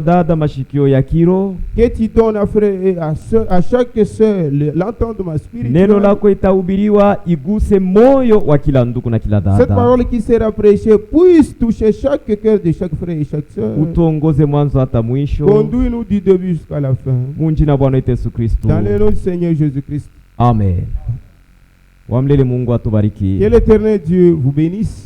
dada mashikio ya kiro, que tu donnes à frère et à chaque sœur l'entendement spirituel. neno lako itahubiriwa iguse moyo wa kila ndugu na kila Cette dada. parole qui sera prêchée puisse toucher chaque cœur de chaque frère et chaque sœur. Utuongoze mwanzo hata mwisho. Conduis-nous du début jusqu'à la fin. Munjina Bwana wetu Yesu Kristo. Dans le nom du Seigneur Jésus-Christ. Amen. Wamlele Mungu atubariki. Que l'Éternel Dieu vous bénisse.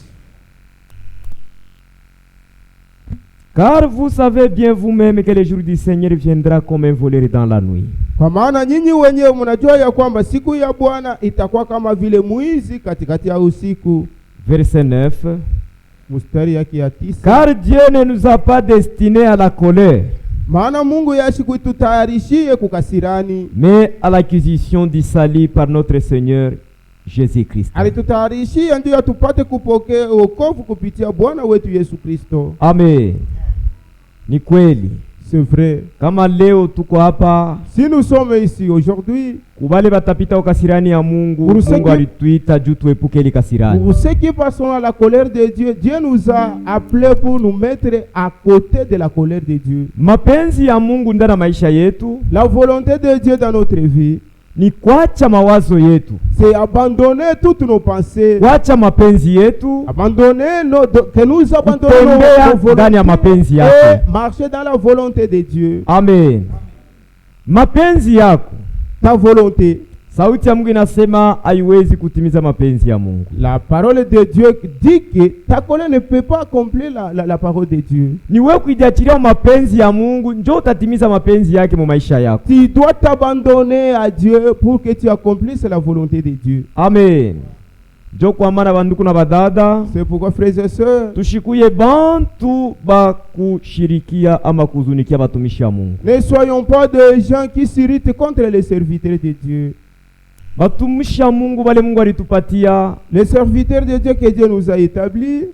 Car vous savez bien vous-même que le jour du Seigneur viendra comme un voleur dans la nuit. Kwa maana nyinyi wenyewe mnajua ya kwamba siku ya Bwana itakuwa kama vile mwizi katikati ya usiku. Verset 9. Mstari yake ya 9. Car Dieu ne nous a pas destinés à la colère, Maana Mungu yashi kututayarishie kukasirani, mais à l'acquisition du salut par notre Seigneur Jésus-Christ. alitutayarishia ndio tupate kupokea wokovu kupitia Bwana wetu Yesu Kristo. Amen. Ni kweli. C'est vrai. Kama leo tuko hapa, Si nous sommes ici aujourd'hui, kubale batapita ukasirani ya Mungu, Mungu alituita juu tuepuke ile kasirani. pour ceux qui passent à la colère de Dieu, Dieu nous a appelés pour nous mettre à côté de la colère de Dieu. Mapenzi ya Mungu ndani ya maisha yetu La volonté de Dieu dans notre vie, ni kuacha mawazo yetu, c'est abandonner toutes nos pensées, kuacha mapenzi yetu, abandonner que nous abandonnons kutembea nos ndani ya mapenzi volontés yako. et marcher dans la volonté de Dieu. Amen. Mapenzi yako, Ta volonté. sauti ya Mungu inasema haiwezi kutimiza mapenzi ya Mungu. La parole de Dieu dit que ta colère ne peut pas accomplir la parole de Dieu. Ni wewe kujiachilia mapenzi ya Mungu njoo utatimiza mapenzi yake mu maisha yako. Tu dois t'abandonner à Dieu pour que tu accomplisses la volonté de Dieu. Amen. Njoo kwa maana banduku na badada, C'est pourquoi, frères et sœurs, tushikuye bantu bakushirikia ama kuzunikia batumishi ya Mungu. ne soyons pas des gens qui s'irritent contre les serviteurs de Dieu. Batumishi ya Mungu bale Mungu alitupatia Les serviteurs de Dieu que Dieu nous a établis,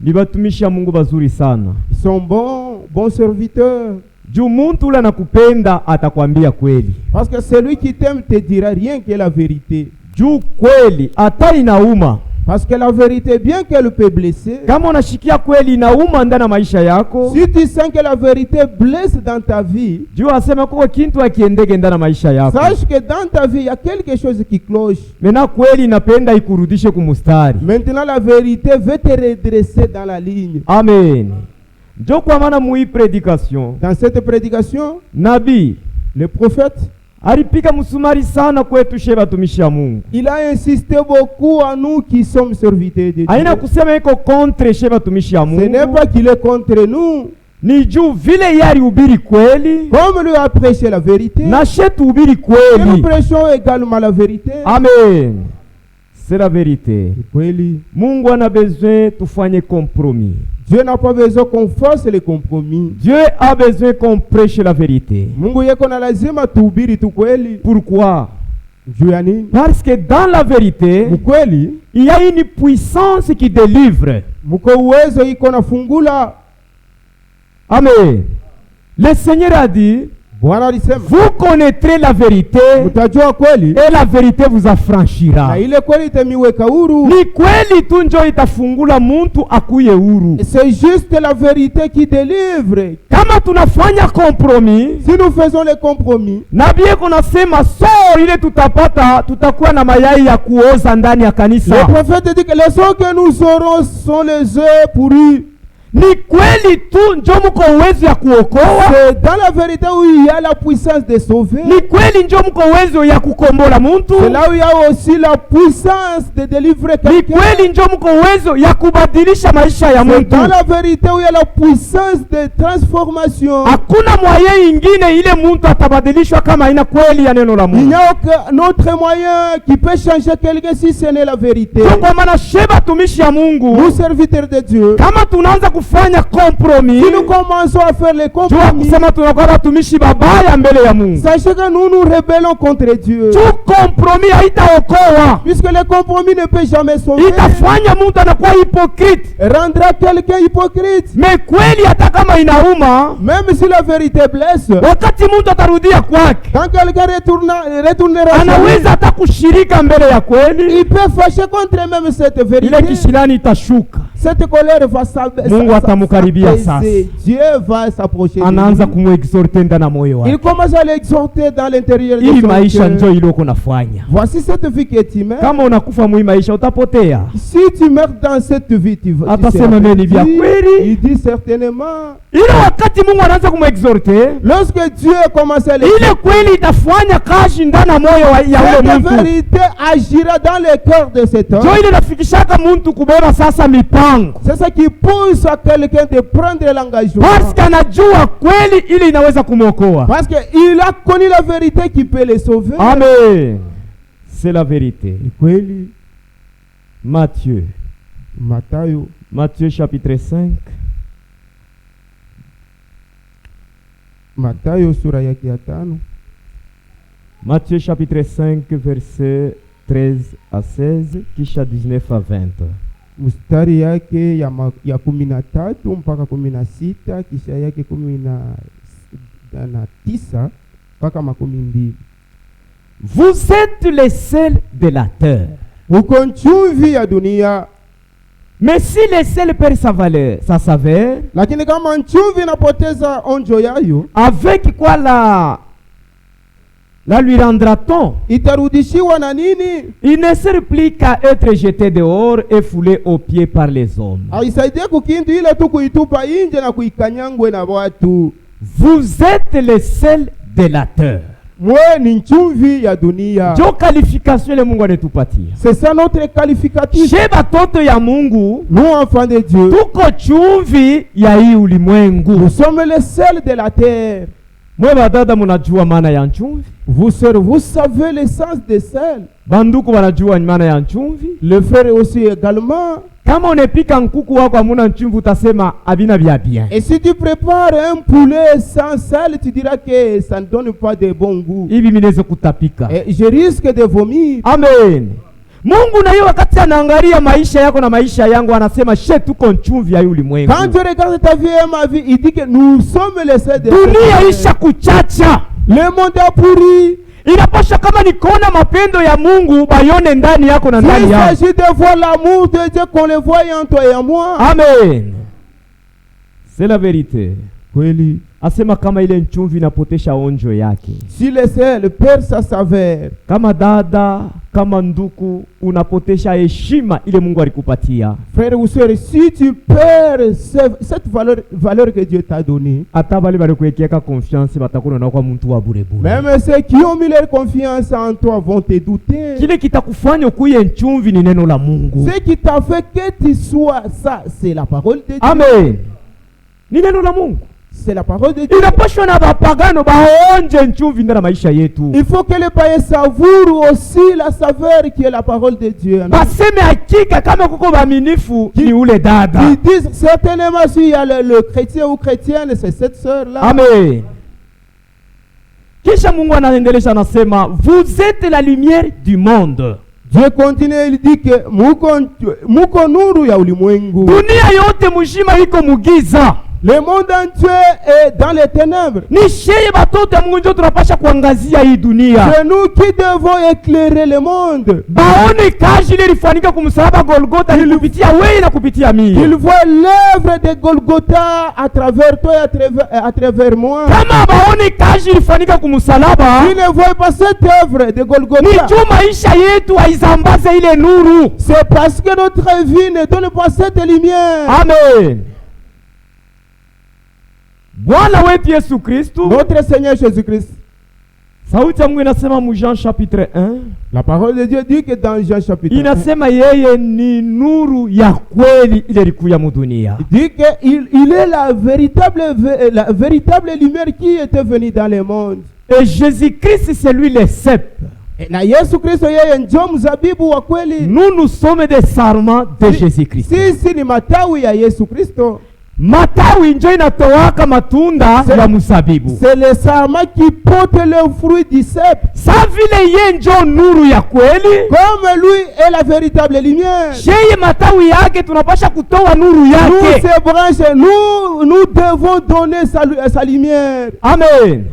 ni batumishi ya Mungu bazuri sana. ils sont bons serviteurs. Juu muntu ule anakupenda atakwambia kweli. Parce que celui qui t'aime te dira rien que la vérité. Juu kweli hata inauma. Parce que la vérité, bien qu'elle peut blesser, Kama unashikia kweli inauma ndani ya maisha yako, si tu sens que la vérité blesse dans ta vie, juu asema kuko kintu akiendeke ndani ya maisha yako. sache que dans ta vie, il y a quelque chose qui cloche. Mena kweli inapenda ikurudishe kumustari. Maintenant, la vérité veut te redresser dans la ligne. Amen. Njoo kwa maana mui prédication, Dans cette prédication, nabii le prophète, alipika musumari sana kwetu she batumishi ya Mungu. il a insisté beaucoup à nous qui sommes serviteurs de Haina Dieu. kusema iko contre she batumishi ya Ce n'est Mungu. pas qu'il est contre nous. Ni juu vile yari ubiri kweli, Comme lui a prêché la vérité, na she tuhubiri et nous kweli. prêchons également la vérité. Amen. C'est la vérité. Kweli. Mungu ana besoin tufanye compromis. Dieu n'a pas besoin qu'on fasse les compromis. Dieu a besoin qu'on prêche la vérité. Mungu yeko na lazima tuhubiri tu kweli. Pourquoi? Juu ya nini? Parce que dans la vérité, Mkweli, il y a une puissance qui délivre. mko uwezo iko na fungula. Amen. Le Seigneur a dit, Bwana alisema, vous connaîtrez la vérité mtajua kweli et la vérité vous affranchira. na ile kweli itamiweka huru. Ni kweli tu njo itafungula muntu akuye huru. C'est juste la vérité qui délivre. Kama tunafanya compromis, Si nous faisons les compromis, nabii kunasema so ile tutapata tutakuwa na mayai ya kuoza ndani ya le kanisa. prophète dit que les eaux que nous aurons sont les œufs pourris. Ni kweli tu njo mko uwezo ya kuokoa. C'est dans la vérité où il y a la puissance de sauver. Ni kweli njo mko uwezo ya kukombola muntu. C'est là où il y a aussi la puissance de délivrer Ni quelqu'un. kweli njo mko uwezo ya kubadilisha maisha ya C'est muntu. dans la vérité où il y a la puissance de transformation. Hakuna moyen ingine ile muntu atabadilishwa kama ina kweli ya neno la Il n'y Mungu. a aucun autre moyen qui peut changer quelqu'un si ce n'est la vérité. Kwa maana sheba tumishi ya Mungu, Nous, serviteurs de Dieu, kama tunaanza kufanya compromis, si nous commençons à faire les jua compromis, kusema tunakuwa watumishi babaya mbele ya Mungu. sachez que nous nous rebellons contre Dieu. Tu compromis haitaokoa. Puisque le compromis ne peut jamais sauver, Itafanya mtu anakuwa hypocrite. rendra quelqu'un hypocrite. Me kweli hata kama inauma, Même si la vérité blesse, wakati mtu atarudia kwake, quand quelqu'un retournera chez lui, anaweza hata kushirika mbele ya kweli, il peut fâcher contre même cette ile vérité. kishilani itashuka. cette colère va Mungu atamukaribia sasa. Dieu va s'approcher. Anaanza kumexhorter ndani moyo wake. Il commence à l'exhorter dans l'intérieur de son cœur. Maisha njoo ile uko nafanya. Voici cette vie que tu mènes. Kama unakufa mwi maisha utapotea. Si tu meurs dans cette vie, tu vas. Atasema nini vya kweli? Il dit certainement. Ile wakati Mungu anaanza kumexhorter, lorsque Dieu commence à l'exhorter, ile kweli itafanya kazi ndani moyo ya ule mtu. La vérité agira dans le cœur de cet homme. Njoo ile nafikishaka mtu kubeba sasa mipango. C'est ça qui pousse à quelqu'un de prendre l'engagement. Parce qu'anajua kweli ile inaweza kumwokoa. Parce que il a connu la vérité qui peut le sauver. Amen. C'est la vérité. Kweli. Matthieu chapitre 5. Matthieu sura yake ya 5. Matthieu chapitre 5 verset 13 à 16 kisha 19 à 20. Mstari yake ya 13 mpaka 16 kisha yake 19 mpaka 12. Vous êtes les sel de la terre. Uko chumvi ya dunia. Mais si le sel perd sa saveur, lakini kama chumvi inapoteza onjo yayo, avec quoi la lui rendra-t-on? Itarudishiwa na nini? Il ne sert plus qu'à être jeté dehors et foulé aux pieds par les hommes. Aisaidie kukindu ile tu kuitupa nje na kuikanyangwe na watu. Vous êtes le sel de la terre. Mwe ni chumvi ya dunia. Jo qualification le Mungu anetupatia. C'est ça notre qualificatif. She batoto ya Mungu, nous enfants de Dieu, tuko chumvi ya hii ulimwengu. Nous sommes le sel de la terre. Mwe badada munajua maana ya chumvi? Vous savez l'essence de sel. Banduku wanajua maana ya chumvi? Le frère aussi également. Kama unepika nkuku wako hamuna chumvi utasema abina bia bien. Et si tu prépares un poulet sans sel, tu diras que ça ne donne pas de bon goût. Hivi mineze kutapika. Et je risque de vomir. Amen. Mungu na hiyo wakati anaangalia maisha yako na maisha yangu anasema she tuko chumvi ya ulimwengu. Quand tu regardes ta vie et ma vie, il dit que nous sommes les sel de la terre. Dunia isha kuchacha. Le monde a pourri. Inapasha kama nikona mapendo ya Mungu bayone ndani yako na ndani yangu. Il s'agit de voir l'amour de Dieu qu'on le voit en toi et en moi. Amen. C'est la vérité. Kweli. Asema kama ile chumvi inapotesha onjo yake. Si le sel perd sa saveur. Kama dada, kama nduku unapotesha heshima ile Mungu alikupatia. Frère ou sœur, si tu perds cette valeur que Dieu t'a donnée, hata bali balikuwekea confiance batakuna na kwa mtu wa bure bure. Même ceux qui ont mis leur confiance en toi vont te douter. Kile kitakufanya ukuye chumvi ni neno la Mungu. Ce qui t'a fait que tu sois ça, c'est la parole de Dieu. Amen. Ni neno la Mungu. C'est la parole de Dieu. Inapaswa na bapagano baonje chumvi ndani maisha yetu. Il faut que les païens savourent aussi la saveur qui est la parole de Dieu. Baseme hakika kama kuko baaminifu ni ule dada. Ils disent certainement s'il y a le chrétien ou chrétienne, c'est cette sœur là. Amen. Kisha Mungu anaendelea anasema vous êtes la lumière du monde. Dieu continue, il dit que muko nuru ya ulimwengu. Dunia yote mzima iko mugiza. Le monde entier est dans les ténèbres. Ni sheye batoto ya Mungu ndio tunapasha kuangazia hii dunia. C'est nous qui devons éclairer le monde. Baone kazi ile ilifanyika kumsalaba Golgotha ni kupitia wewe na kupitia mimi. Il voit l'œuvre de Golgotha à travers toi et à travers moi. Kama baone kazi ilifanyika kumsalaba, il ne voit pas cette œuvre de Golgotha. Ni juu maisha yetu haizambaze ile nuru. C'est parce que notre vie ne donne pas cette lumière. Amen. Bwana wetu Yesu Kristo, notre Seigneur Jésus-Christ. Sauti ya Mungu inasema mu Jean chapitre 1. La parole de Dieu dit que dans Jean chapitre 1. Inasema yeye ni nuru ya kweli ile ilikuja mu dunia. Il dit que il est la véritable lumière qui était venue dans le monde. Et Jésus-Christ c'est lui le cep. Na Yesu Kristo yeye ndio mzabibu wa kweli. Nous sommes des sarments de Jésus-Christ. Sisi ni matawi ya Yesu Kristo. Matawi ndio inatoaka matunda ya mzabibu. C'est le sarment qui porte le fruit du cep. Sa vile yeye ndio nuru ya kweli. Comme lui est la véritable lumière. Yeye matawi yake tunapasha kutoa nuru yake. Nous ces branches, nous devons donner sa lumière. Amen.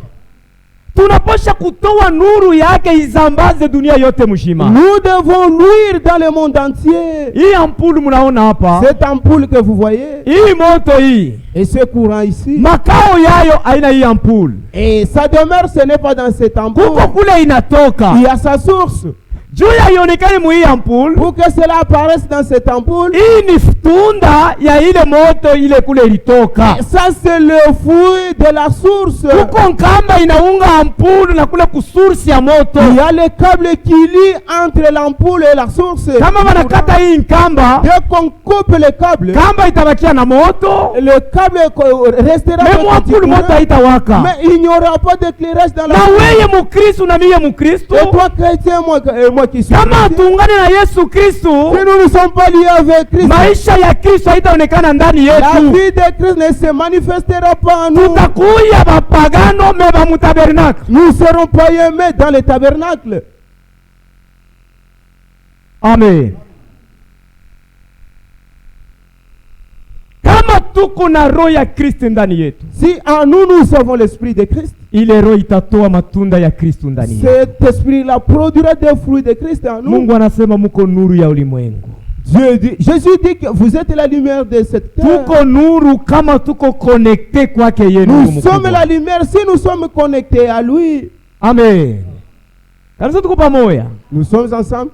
Tunaposha kutoa nuru yake izambaze dunia yote mzima. Nous devons luire dans le monde entier. Hii ampoule mnaona hapa. Cette ampoule que vous voyez. Hii moto hii. Et ce courant ici. Makao yayo haina hii ampoule. Et sa demeure ce n'est pas dans cette ampoule. Kuko kule inatoka. Il y a sa source. Juu ya ionekane mwi ampoule. Pour que cela apparaisse dans cette ampoule. Hii ni tunda ya ile moto ile kule ilitoka. Ça c'est le fruit de la source. Kuko nkamba inaunga ampoule na kule kusource ya moto. Il y a le câble qui lie entre l'ampoule et la source. Kama wanakata hii nkamba, dès qu'on coupe le câble, kamba itabakia na moto. Le câble restera même ampoule moto haitawaka. Mais il n'y aura pas d'éclairage dans la na wewe Mkristo na mimi Mkristo. Et toi chrétien, moi qui suis kama tuungane na Yesu Kristo, si nous ne sommes pas liés avec Christ, maisha ya Kristo haitaonekana ndani yetu. La vie de Christ ne se manifestera pas en nous. Tutakuya bapagano meba mu tabernacle. Nous serons païens mais dans le tabernacle. Amen. Kama tuko na roho ya Kristo ndani yetu, si en nous nous avons l'esprit de Christ, ile roho itatoa matunda ya Kristo ndani yetu. Cet esprit là produira des fruits de Christ en nous. Mungu anasema muko nuru ya ulimwengu. Jésus dit que vous êtes la lumière de cette terre. Tuko nuru kama tuko connecté kwake yeye. Nous sommes la lumière si nous sommes connectés à lui. Amen. Kanisa tuko pamoja. Nous sommes ensemble.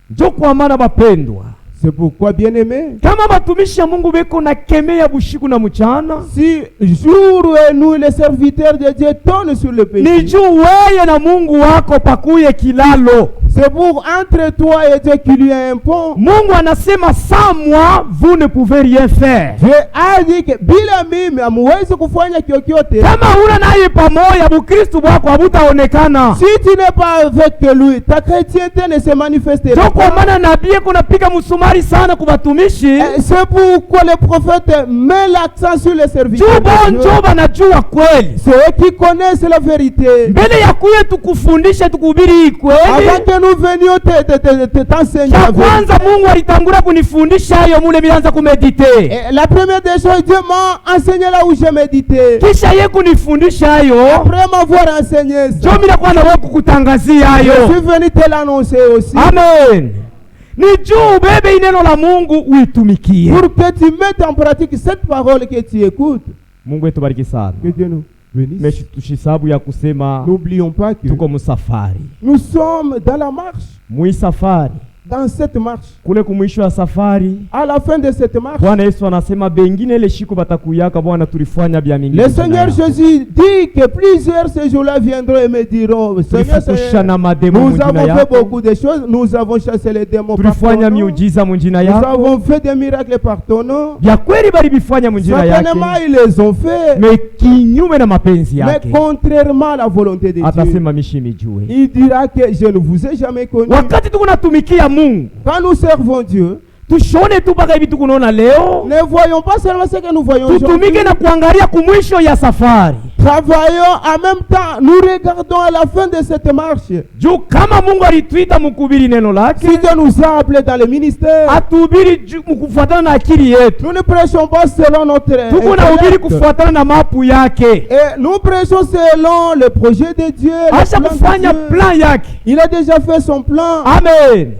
Ndio kwa maana bapendwa, c'est pourquoi bien-aimés, kama batumishi ya Mungu beko na kemea bushiku na mchana, si jour et nous les serviteurs de Dieu tournent sur le péché, ni juu wewe na Mungu wako pakuye kilalo. C'est pour entre toi et Dieu qu'il y a un pont. Mungu anasema sans moi vous ne pouvez rien faire. Dieu a dit que bila mimi hamwezi kufanya chochote. Kama huna naye pamoja, Mkristo wako habutaonekana. Si tu n'es pas avec lui, ta chrétienté ne se manifestera pas. Kwa maana nabii kuna piga msumari sana kubatumishi. C'est pourquoi le prophète met l'accent sur les serviteurs. C'est eux qui connaissent la vérité. Mbele ya kuye tukufundisha tukubiri kweli. Avant que nous venions t'enseigner. Kwanza Mungu alitangura kunifundisha hayo mule mianza kumedite. La première des choses, Dieu m'a enseigné là où j'ai médité. Kisha yeye kunifundisha hayo. Après m'avoir enseigné ça, mimi nakuwa na wewe kukutangazia hayo. Je suis venu te l'annoncer aussi. Amen. Ni juu bebe neno la Mungu uitumikie. Pour que tu mettes en pratique cette parole que tu écoutes. Mungu etubariki sana. Que Dieu nous bénisse. Tushisabu ya kusema n'oublions pas que tuko msafari. Nous sommes dans la marche. Mwisafari. Dans cette marche. Kule kumwisho ya safari. À la fin de cette marche. Bwana Yesu anasema bengine ile shiku batakuyaka Bwana tulifanya bia mingi. Le Seigneur Jésus dit que plusieurs ces jours-là viendront et me diront Seigneur, nous avons fait beaucoup de choses, nous avons chassé les démons par ton nom. Nous avons fait des miracles par ton nom. Certainement ils les ont fait. Mais contrairement à la volonté de Dieu. Il dira que je ne vous ai jamais connu. Quand nous servons Dieu, tushone tu baka hivi tukunaona leo. Ne voyons pas seulement ce que nous voyons aujourd'hui. Tutumike na kuangalia kumwisho ya safari. Travaillons en même temps, nous regardons à la fin de cette marche. Juu kama Mungu alituita mkubiri neno lake, si Dieu nous a appelés dans le ministère, atubiri mkufuatana na akili yetu. Nous ne prêchons pas selon notre tukunahubiri kufuatana na mapu yake. Et nous prêchons selon le projet de Dieu. Acha kufanya plan yake. Il a déjà fait son plan. Amen.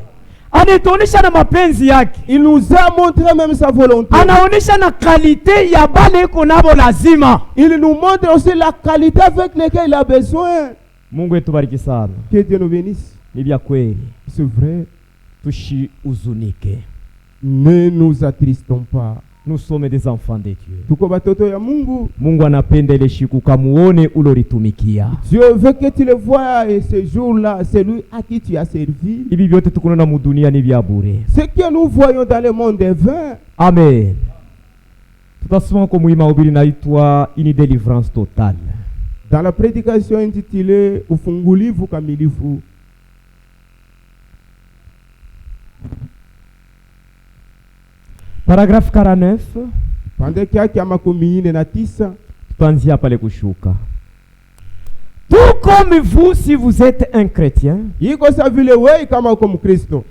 Anatuonesha na mapenzi yake. Il nous a montré même sa volonté. Anaonesha na kalite ya bale iko nabo lazima. Il nous montre aussi la qualité avec laquelle il a besoin. Mungu etubariki sana. Que Dieu nous bénisse. Ni vya kweli. C'est vrai. Tusiuzunike. Ne nous attristons pas. Nous sommes des enfants de Dieu. Tuko batoto ya Mungu. Mungu anapenda ile siku kamuone uloritumikia. Dieu veut que tu le vois et ce jour-là, c'est lui à qui tu as servi. Hivi vyote tukunaona mu dunia ni vya bure. Ce que nous voyons dans le monde est vain. Amen. Tutasoma kwa muhimu mahubiri naitwa ini délivrance totale. Dans la prédication intitulée ufungulivu kamilifu. Paragraphe 49. Pandeki yake ya 49. Tuanzia pale kushuka. Tout comme vous, si vous êtes un chrétien, iko sa vile wewe kama uko Mkristo,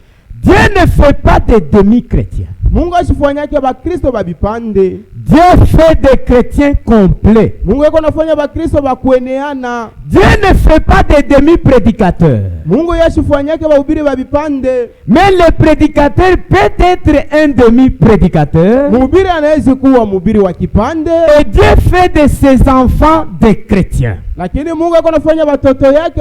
Dieu ne fait pas de demi-chrétiens. Mungu asifanyake ba Kristo ba bipande. Dieu fait des chrétiens complets. Mungu eko nafanya ba Kristo ba kueneana. Dieu ne fait pas des demi-prédicateurs. Mungu yasifanyake ba ubiri ba bipande. Mais le prédicateur peut être un demi-prédicateur. Mubiri anaweza kuwa mubiri wa kipande. Et Dieu fait de ses enfants des chrétiens. Lakini Mungu eko nafanya batoto yake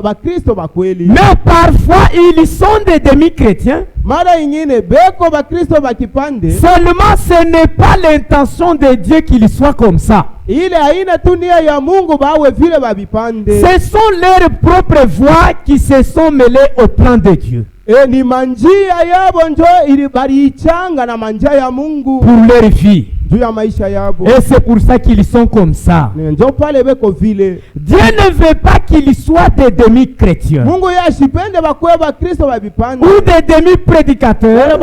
ba Kristo ba kweli. Mais parfois ils sont des demi-chrétiens. Mara ingine beko ba Kristo ba kipande. Seulement ce n'est pas l'intention de Dieu qu'il soit comme ça. Ile haina tu nia ya Mungu bawe vile ba bipande. Ce sont leurs propres voix qui se sont mêlées au plan de Dieu. Ni manjia yabo njo ili barichanga na manjia ya Mungu pour leur vie. Et c'est pour ça qu'ils sont comme ça. Dieu ne veut pas qu'ils soient des demi-chrétiens ou des demi-prédicateurs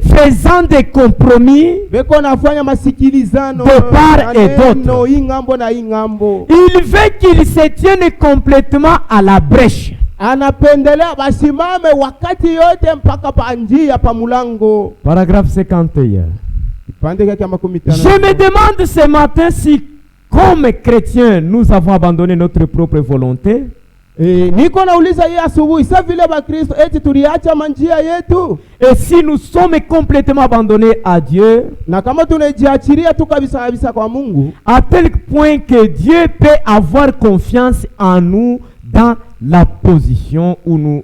faisant des compromis de part et d'autre. Il veut qu'ils se tiennent complètement à la brèche. Anapendelea basimame wakati yote mpaka pa njia pa mulango. Paragraphe 51. Je me demande ce matin si, comme chrétiens, nous avons abandonné notre propre volonté. Niko nauliza hii asubuhi, sasa vile ba Kristo eti tuliacha manjia yetu. Et si nous sommes complètement abandonnés à Dieu, na kama tunajiachilia tu kabisa kabisa kwa Mungu, à tel point que Dieu peut avoir confiance en nous dans la position où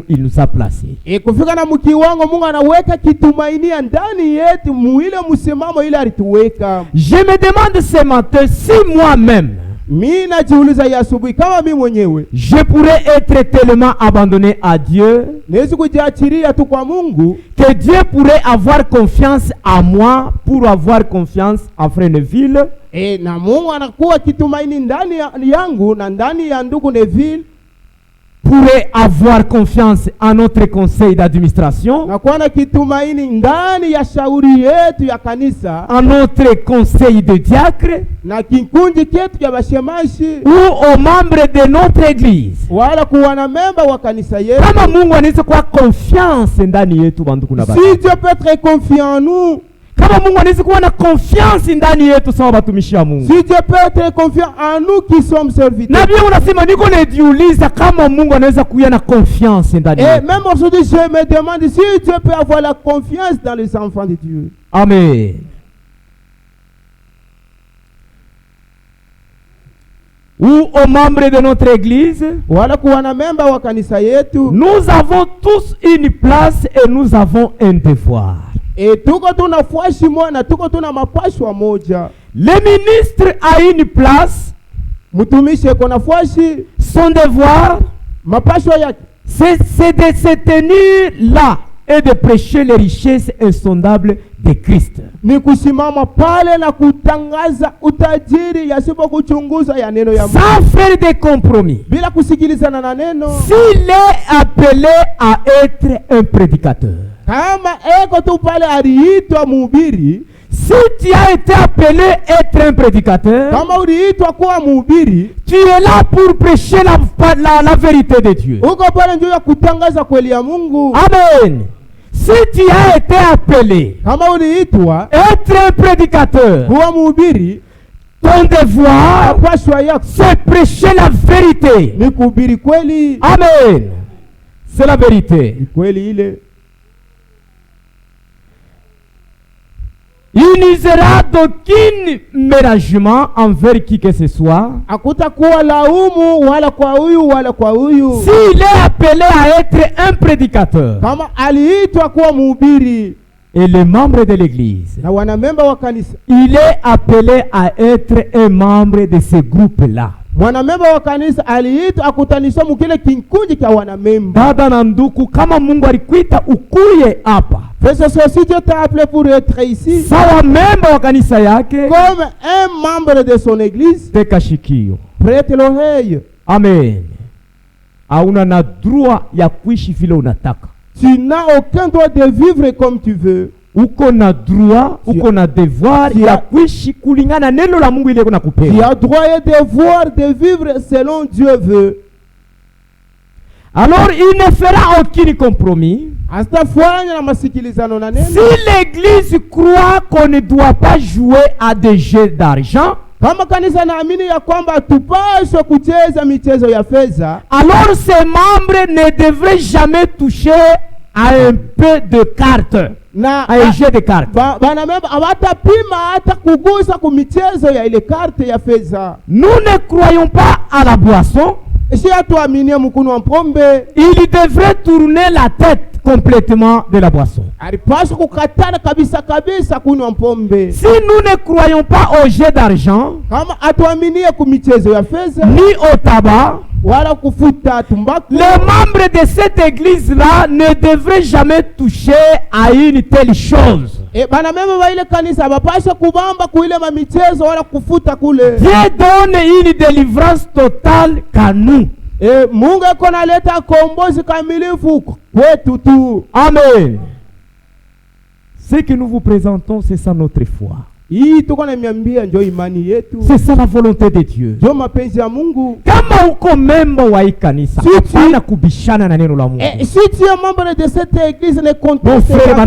il nous a placés. Kufika na mkiwango Mungu anaweka kitumaini ndani yetu muile msimamo ile alituweka. Je me demande ce matin si moi-même je pourrais être tellement abandonné à Dieu que Dieu pourrait avoir confiance en moi pour avoir confiance en Frère Neville. Na Mungu anakuwa kitumaini ndani yangu na ndani ya ndugu Neville pourrait avoir confiance en notre conseil d'administration, en notre conseil de diacre, ou aux membres de notre église. Kama Mungu anaweza kuwa confiance ndani yetu banduku na baba. Si Dieu peut être confiant en nous, kama Mungu anaweza kuwa na confiance ndani yetu sawa batumishi wa Mungu. Si Dieu peut être confiant en nous qui sommes serviteurs. Na bien unasema niko najiuliza kama Mungu anaweza kuwa na confiance ndani yetu. Et même aujourd'hui je me demande si Dieu peut avoir la confiance dans les enfants de Dieu. Amen. Ou aux membres de notre église, nous avons tous une place et nous avons un devoir. Le ministre a une place, son devoir, c'est de se tenir là et de prêcher les richesses insondables de Christ. Sans faire des compromis. S'il est appelé à être un prédicateur, si tu as été appelé à être un prédicateur, tu es là pour prêcher la vérité de Dieu. Amen. Si tu as été appelé à être un prédicateur, ton devoir, c'est prêcher la vérité. Amen. C'est la vérité. Il n'usera d'aucun ménagement envers qui que ce soit. S'il est appelé à être un prédicateur et les membres de l'église, il est appelé à être un membre de ce groupe-là. Dada na ndugu, kama Mungu alikuita ukuye hapa, si Dieu t'a appelé pour être ici, sawa memba wa kanisa yake, comme un membre de son église, teka shikio, prête l'oreille. Amen. Hauna na droit ya kuishi vile unataka. Tu n'as aucun droit de vivre comme tu veux. Uko na droit, uko na devoir ya kuishi kulingana neno la Mungu ile kuna kupewa. Tu as droit et devoir de vivre selon Dieu veut. Alors il ne fera aucun compromis. Si l'église croit qu'on ne doit pas jouer à des jeux d'argent, alors ces membres ne devraient jamais toucher à un peu de cartes, à un jeu de cartes. Nous ne croyons pas à la boisson. Il devrait tourner la tête complètement de la boisson. Si nous ne croyons pas au jeu d'argent, ni au tabac, les membres de cette église-là ne devraient jamais toucher à une telle chose. Dieu donne une délivrance totale qu'à nous. Amen. Ce que nous vous présentons, c'est ça notre foi. C'est ça la volonté de Dieu. Kama uko memba wa ikanisa, hapana kubishana na neno la Mungu. Si tu es membre de cette église, ne conteste pas cette parole.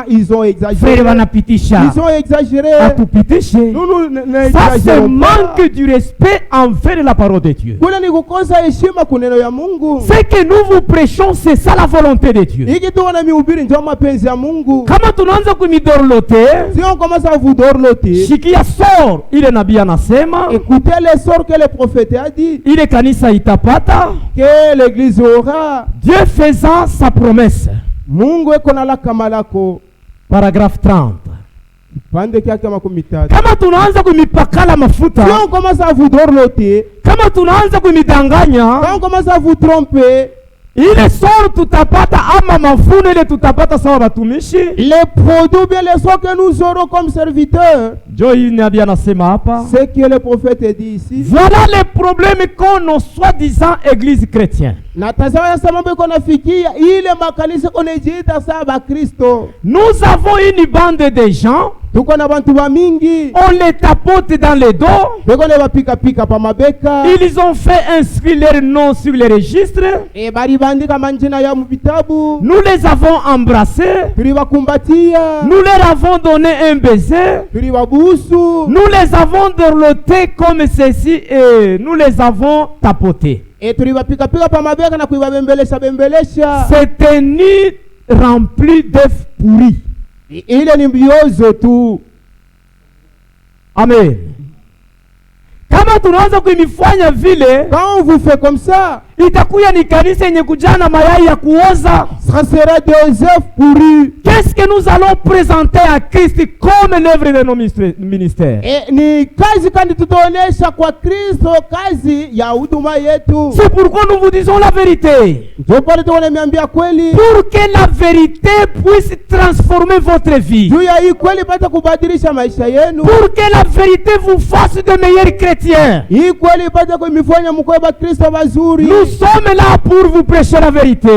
Ils ont exagéré. Ils ont exagéré. Ça, c'est manque du respect envers la parole de Dieu. Ce que nous vous prêchons, c'est ça la volonté de Dieu. Kama tunaanza kumidorlote, si on commence à vous dorloter, shikia sor ile nabii anasema, écoutez les sorts que le prophète a dit, ile kanisa itapata, que l'église aura, Dieu faisant sa promesse. Mungu eko na la kamalako. Paragraphe 30. Kama tunaanza kumipakala mafuta, si on commence à vous dorloter, kama tunaanza kumidanganya, quand on commence à vous tromper, ile sort tutapata ama mafuno ile tutapata sawa batumishi, les produits bien les sorts que nous aurons comme serviteurs, ce que le prophète dit ici. Voilà les problèmes qu'on a soi-disant église chrétienne. Nous avons une bande de gens, on les tapote dans les dos, ils ont fait inscrire leur nom sur les registres, nous les avons embrassés, nous leur avons donné un baiser, nous les avons dorlotés comme ceci et nous les avons tapotés. C'est un nid rempli d'œufs pourris. Amen. Kama tunaanza kuimifanya vile, quand on vous fait comme ça, itakuya ni kanisa yenye kujana mayai ya kuoza. Ça sera des œufs pourris. Qu'est-ce que nous allons présenter à Christ comme l'œuvre de nos ministères? C'est pourquoi nous vous disons la vérité. Pour que la vérité puisse transformer votre vie. Pour que la vérité vous fasse de meilleurs chrétiens. Nous sommes là pour vous prêcher la vérité.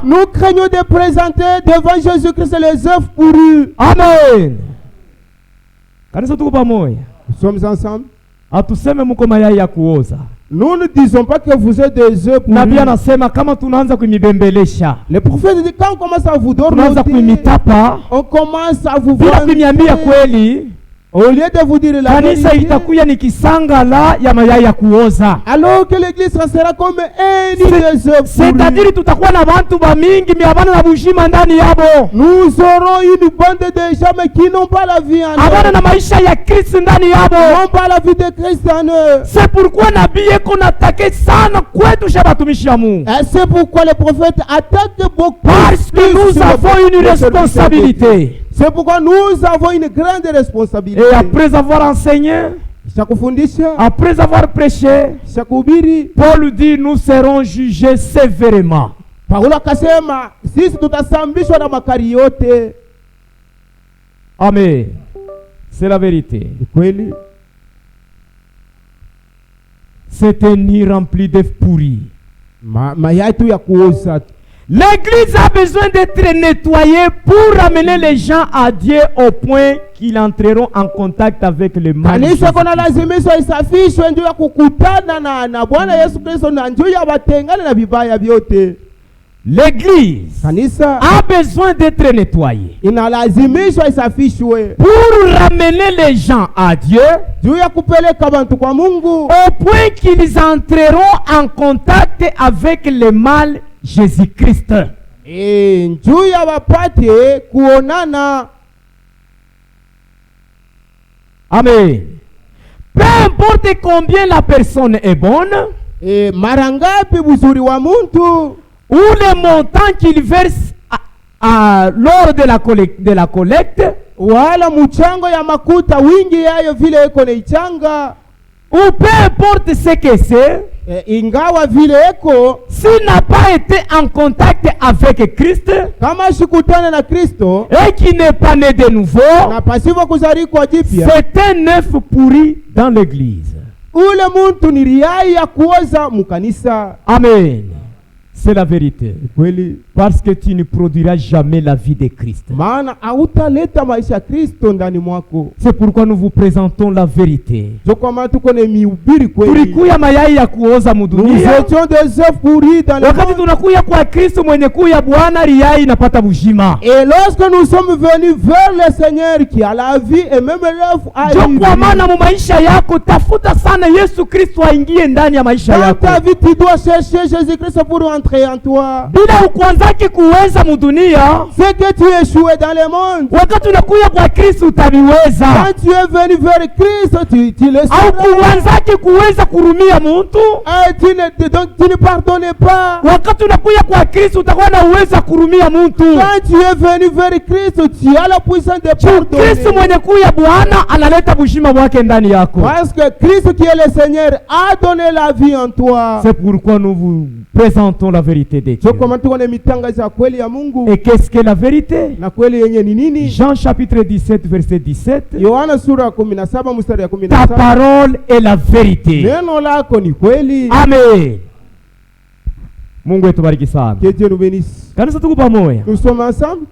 Nous craignons de présenter devant Jésus-Christ les œuvres pourries. Amen. Nous sommes ensemble. Nous ne disons pas que vous êtes des œufs pourris. Le prophète dit quand on commence à vous dormir, on commence à vous voir. Au lieu de vous dire la vérité, alors que l'église sera comme un nid des œufs. C'est-à-dire nous aurons une bande de gens mais qui n'ont pas la vie en eux. N'ont pas la vie de Christ en eux. C'est pourquoi c'est pourquoi les prophètes attaquent beaucoup. Parce que nous avons une responsabilité. C'est pourquoi nous avons une grande responsabilité. Et après avoir enseigné, après avoir prêché, Paul dit nous serons jugés sévèrement. Amen. C'est la vérité. C'est un nid rempli d'œufs pourris. L'église a besoin d'être nettoyée pour ramener les gens à Dieu au point qu'ils entreront en contact avec le mal. Kanisa kuna lazimishwa isafishwe ndio ya kukutana na Bwana Yesu Kristo na ndio ya batengane na vibaya vyote. L'église Kanisa a besoin d'être nettoyée inalazimishwa isafishwe pour ramener les gens à Dieu juu ya kupeleka bantu kwa Mungu au point qu'ils entreront en contact avec le mal Jésus-Christ. Njuu ya wapate kuonana. Amen. Peu importe combien la personne est bonne, mara ngapi buzuri wa muntu, ou le montant qu'il verse lors de la collecte, wala mchango ya makuta wingi yayo vile eko na ichanga, ou peu importe ce que c'est, ingawa vile eko, s'il n'a pas été en contact avec Christ, kama shikutana na Kristo, et qui n'est pas né de nouveau, na pasipo kuzaliwa jipya, c'est un œuf pourri dans l'église. Ule muntu ni riai ya kuoza mukanisa. Amen. C'est la vérité. Kweli. Parce que tu ne produiras jamais la vie de Christ. Maana hautaleta maisha ya Kristo ndani mwako. C'est pourquoi nous vous présentons la vérité. Kwa maana tuko na mihubiri kweli. Tulikuya mayai ya kuoza mudunia. Nous étions des œufs pourris dans le monde. Wakati tunakuya kwa Kristo mwenye kuya Bwana riai inapata bujima. Et lorsque nous sommes venus vers le Seigneur qui a la vie et même l'œuf a la vie. Kwa maana mu maisha yako tafuta sana Yesu Kristo aingie ndani ya maisha yako. Dans ta vie tu dois chercher Jésus-Christ pour entrer en toi. Bila ukuanzaki kuweza mudunia, c'est que tu échoues dans le monde. Wakati unakuya kwa Kristo utabiweza. Quand tu es venu vers Christ, tu le sais. Au kuanzaki kuweza kurumia mtu, donc tu ne pardonnes pas. Wakati unakuya kwa Kristo utakuwa na uwezo kurumia mtu. Quand tu es venu vers Christ, tu as la puissance de pardonner. Kristo mwenye kuya Bwana analeta bushima wake ndani yako. Parce que Christ qui est le Seigneur a donné la vie en toi. C'est pourquoi nous vous présentons la vérité de Dieu. Et qu'est-ce que la vérité? Jean chapitre 17 verset 17. Ta parole est la vérité. Amen. Mungu wetu bariki sana. Que Dieu nous bénisse. Kanisa tuko pamoja. Nous sommes ensemble.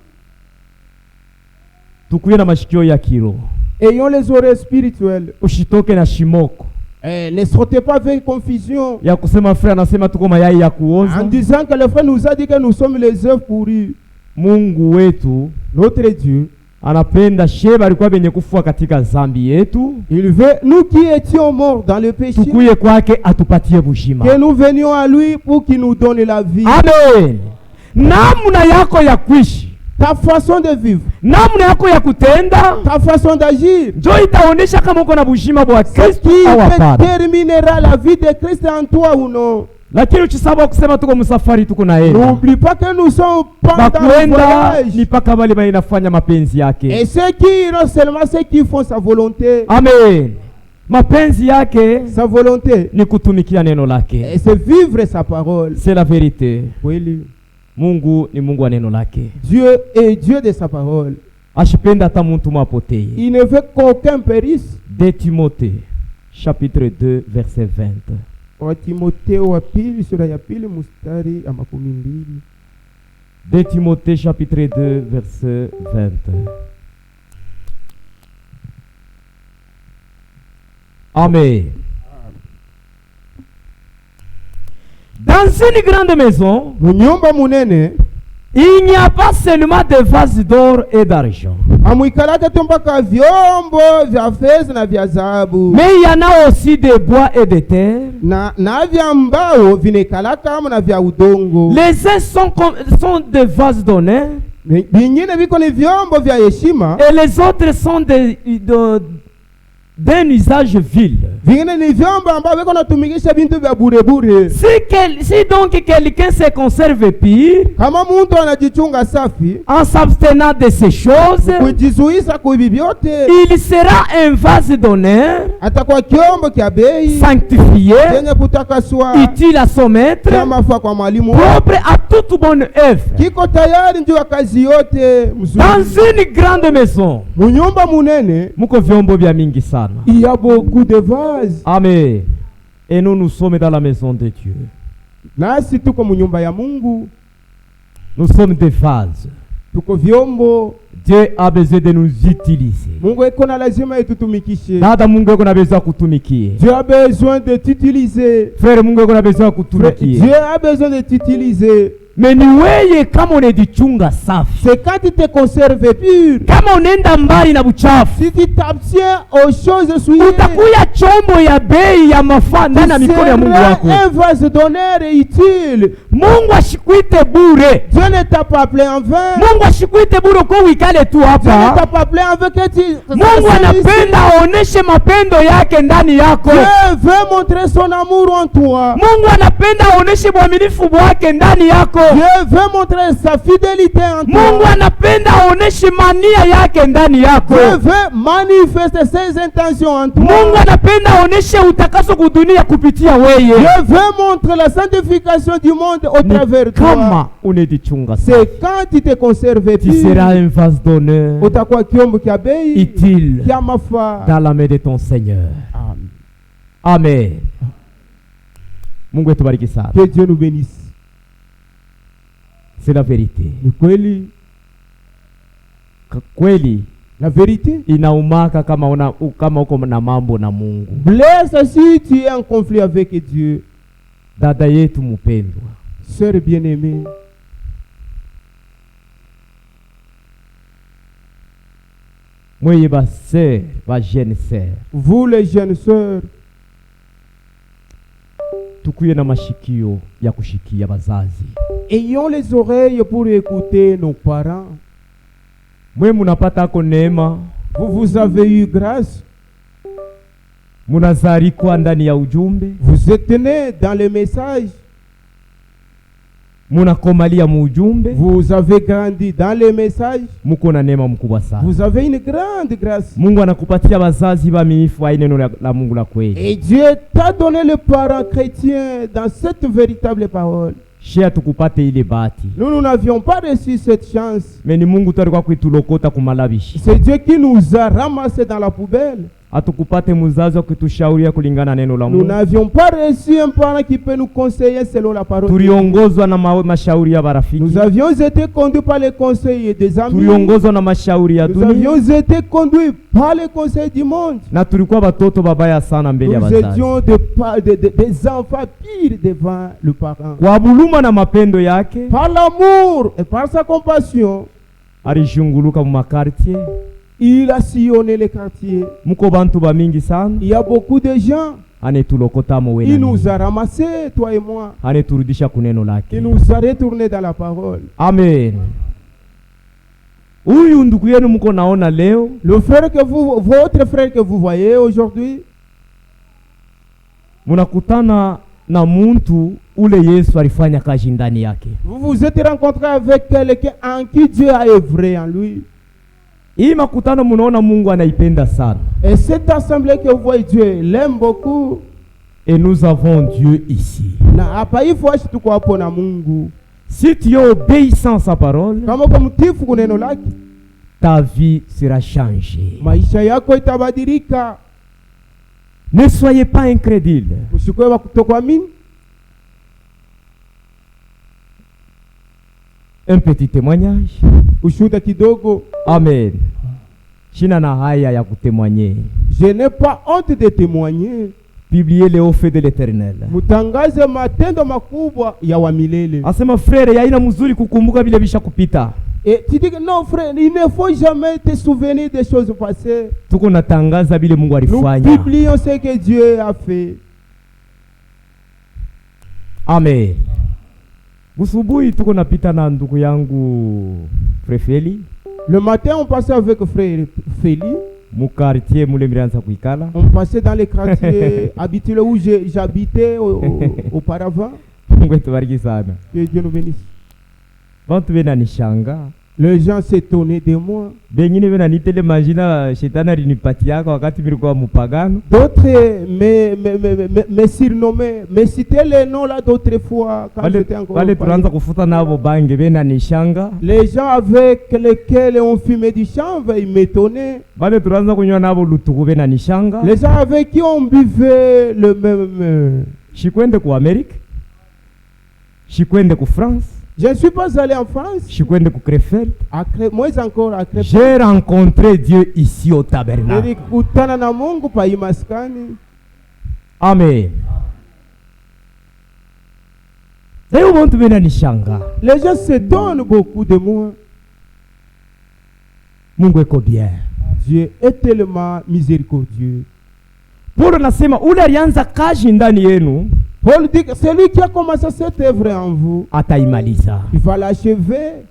Tukuye na mashikio ya kiro. Ayons les oreilles spirituelles. Ushitoke na shimoko. Ne sortez pas avec confusion. Ya kusema frère anasema tuko mayai ya kuoza. En disant que le frère nous a dit que nous sommes les œufs pourris. Mungu wetu, notre Dieu, anapenda sheba alikuwa benye kufua katika zambi yetu. Il veut nous qui étions morts dans le péché. Tukuye kwake atupatie bushima. Que nous venions à lui pour qu'il nous donne la vie. Amen. Namna yako ya kuishi, ta façon de vivre, namna yako ya kutenda, ta façon d'agir, ndio itaonesha kama uko na bushima bwa Kristo au hapana. Déterminera la vie de Christ en toi ou non. Lakini ukisaba kusema tuko msafari tuko naenda. N'oublie pas que nous sommes pendant le voyage. Ni paka bali bali nafanya mapenzi yake. Et ceux qui non seulement ceux qui font sa volonté. Amen. Mapenzi yake, sa volonté, ni kutumikia neno lake. Et c'est vivre sa parole. C'est la vérité. Kweli. Mungu ni Mungu wa neno lake. Dieu est Dieu de sa parole. Ashipenda hata mtu mapotee. Il ne veut qu'aucun périsse. 2 Timothée chapitre 2 verset 20. Timotheo wa pili sura ya pili mstari wa 12. 2 Timothée chapitre 2 verset 20. Amen. Dans une grande maison, il n'y a pas seulement des vases d'or et d'argent, mais il y en a aussi des bois et des terres. Les uns sont des vases d'honneur et les autres sont d'un usage vil. Si donc quelqu'un se conserve pire en s'abstenant de ces choses, il sera un vase d'honneur, sanctifié, utile à son maître, propre à toute bonne œuvre. Dans une grande maison, muko vyombo vya mingi sana. Il y a beaucoup de vases. Amen. Et nous sommes dans la maison de Dieu. Nous sommes des vases. Tuko vyombo. Dieu a besoin de nous utiliser. Mungu eko na lazima itutumikishe. Dada, Mungu eko na besoin kutumikia. Dieu a besoin de t'utiliser. Frère, Mungu eko na besoin kutumikia. Dieu a besoin de t'utiliser. Mais ni wewe kama unajichunga safi. C'est quand tu te conserves pur. Kama unaenda mbali na buchafu. Si tu t'abstiens aux choses souillées. Utakuya chombo ya bei ya mafaa ndani ya mikono ya Mungu wako. Un vase d'honneur et utile. Mungu ashikuite bure. Dieu ne t'a pas appelé en vain. Mungu ashikuite bure kwa uikale tu hapa. Dieu ne t'a pas appelé en vain que tu. Mungu anapenda aoneshe mapendo yake ndani yako. Dieu veut montrer son amour en toi. Mungu anapenda aoneshe uaminifu wake ndani yako. Dieu veut montrer sa fidélité en toi. Mungu anapenda aoneshe mania yake ndani yako. Dieu veut manifester ses intentions en toi. Mungu anapenda aoneshe utakaso kudunia kupitia wewe. Dieu veut montrer la sanctification du monde au travers toi. Kama unajichunga, c'est quand tu te conserves, tu seras un vase d'honneur, utakuwa kiombo kia bei, utile kia mafaa dans la main de ton Seigneur. Amen. Amen. Mungu etubariki sana. Que Dieu nous bénisse. C'est la vérité. Ni kweli. Kweli. La vérité inaumaka kama uko na mambo na Mungu. Blesse si tu es en conflit avec Dieu. Dada yetu mpendwa, sœur bien-aimée, mweye ba sœur, ba jeune sœur, vous les jeunes sœurs, tukuye na mashikio ya kushikia bazazi. Ayons les oreilles pour écouter nos parents. Mwe munapata ko neema, vous avez eu grâce. Munazarikwa ndani ya ujumbe. Vous êtes nés dans les messages. Munakomalia mu ujumbe. Vous avez grandi dans les messages. Muko na neema mkubwa sana. Vous avez une grande grâce. Mungu anakupatia bazazi baaminifu wa neno la Mungu la kweli. Et Dieu t'a donné le parent chrétien dans cette véritable parole. Shia tukupate ile bahati. Nous n'avions pas reçu cette chance. Mais ni Mungu tu alikuwa kuitulokota kumalabishi. C'est Dieu qui nous a ramassés dans la poubelle. Atukupate muzazi wa kutushauria kulingana neno la Mungu. Nous n'avions pas reçu un parent qui peut nous conseiller selon la parole. Tuliongozwa na mashauri ya barafiki. Nous avions été conduits par les conseils des amis. Tuliongozwa na mashauri ya dunia. Nous avions été conduits par les conseils du monde. Na tulikuwa batoto babaya sana mbele ya bazazi. Nous étions des enfants pires devant le parent. Kwa buluma na mapendo yake, par l'amour et par sa compassion, alishunguluka mu makartier. Il a sillonné les quartiers. Muko bantu ba mingi sana. Il y a beaucoup de gens. Il nous a ramassés, toi et moi. Il nous a retourné dans la parole. Amen. Le frère que votre frère que vous voyez aujourd'hui, munakutana na muntu ule Yesu alifanya kazi ndani yake. Vous vous êtes rencontré avec quelqu'un en qui Dieu a œuvré en lui. Hii makutano munaona Mungu anaipenda sana. Et cette assemblée que vous voyez, Dieu l'aime beaucoup. Et nous avons Dieu ici. Na hapa hivyo tuko hapo na Mungu. Si tu es obéissant à sa parole, kama kumtifu kwa neno lake, ta vie sera changée. Maisha yako itabadilika. Ne soyez pas incrédule. Msikuwe wa kutokuamini. Un petit témoignage. Ushuhuda kidogo. Amen. Sina na haya ya kutémoigner. Je n'ai pas honte de témoigner. Publiez les hauts faits de l'Éternel. Mutangaze matendo makubwa ya wa milele. Asema frère, yaina mzuri kukumbuka vile bisha kupita. Et tu dis que non frère, il ne faut jamais te souvenir des choses passées. Tuko natangaza vile Mungu alifanya. Nous publions ce que Dieu a fait. Amen. Busubuhi tuko napita na ndugu yangu Frère Feli. Le matin on passait avec Frère Feli. Mu quartier mule mlianza kuikala. On passait dans les quartiers habituels où j'habitais auparavant. Mungu tubariki sana. Que Dieu nous bénisse. Bantu bena nishanga. Les gens s'étonnaient de moi. Bengine bena nitele majina shetani alinipatia wakati nilikuwa mpagano. D'autres me surnommaient, me citaient les noms là d'autres fois quand j'étais encore. Wale tuanza kufuta nabo bange bena nishanga. Les gens avec lesquels on fumait du chanvre, ils m'étonnaient. Wale tuanza kunywa nabo lutuku bena nishanga. Les gens avec qui on buvait le même. Shikwende ku Amerique. Shikwende ku France. Je ne suis pas allé en France. Shikwende ku Krefeld. Moi encore à Krefeld. J'ai rencontré Dieu ici au tabernacle. Nilikutana na Mungu pa maskani. Amen. Leo watu wananishanga. Les gens s'étonnent beaucoup de moi. Mungu eko bien. Dieu est tellement miséricordieux. Paulo nasema ule alianza kazi ndani yenu. Paul dit que celui qui a commencé cette œuvre en vous, ataimaliza. Il va l'achever.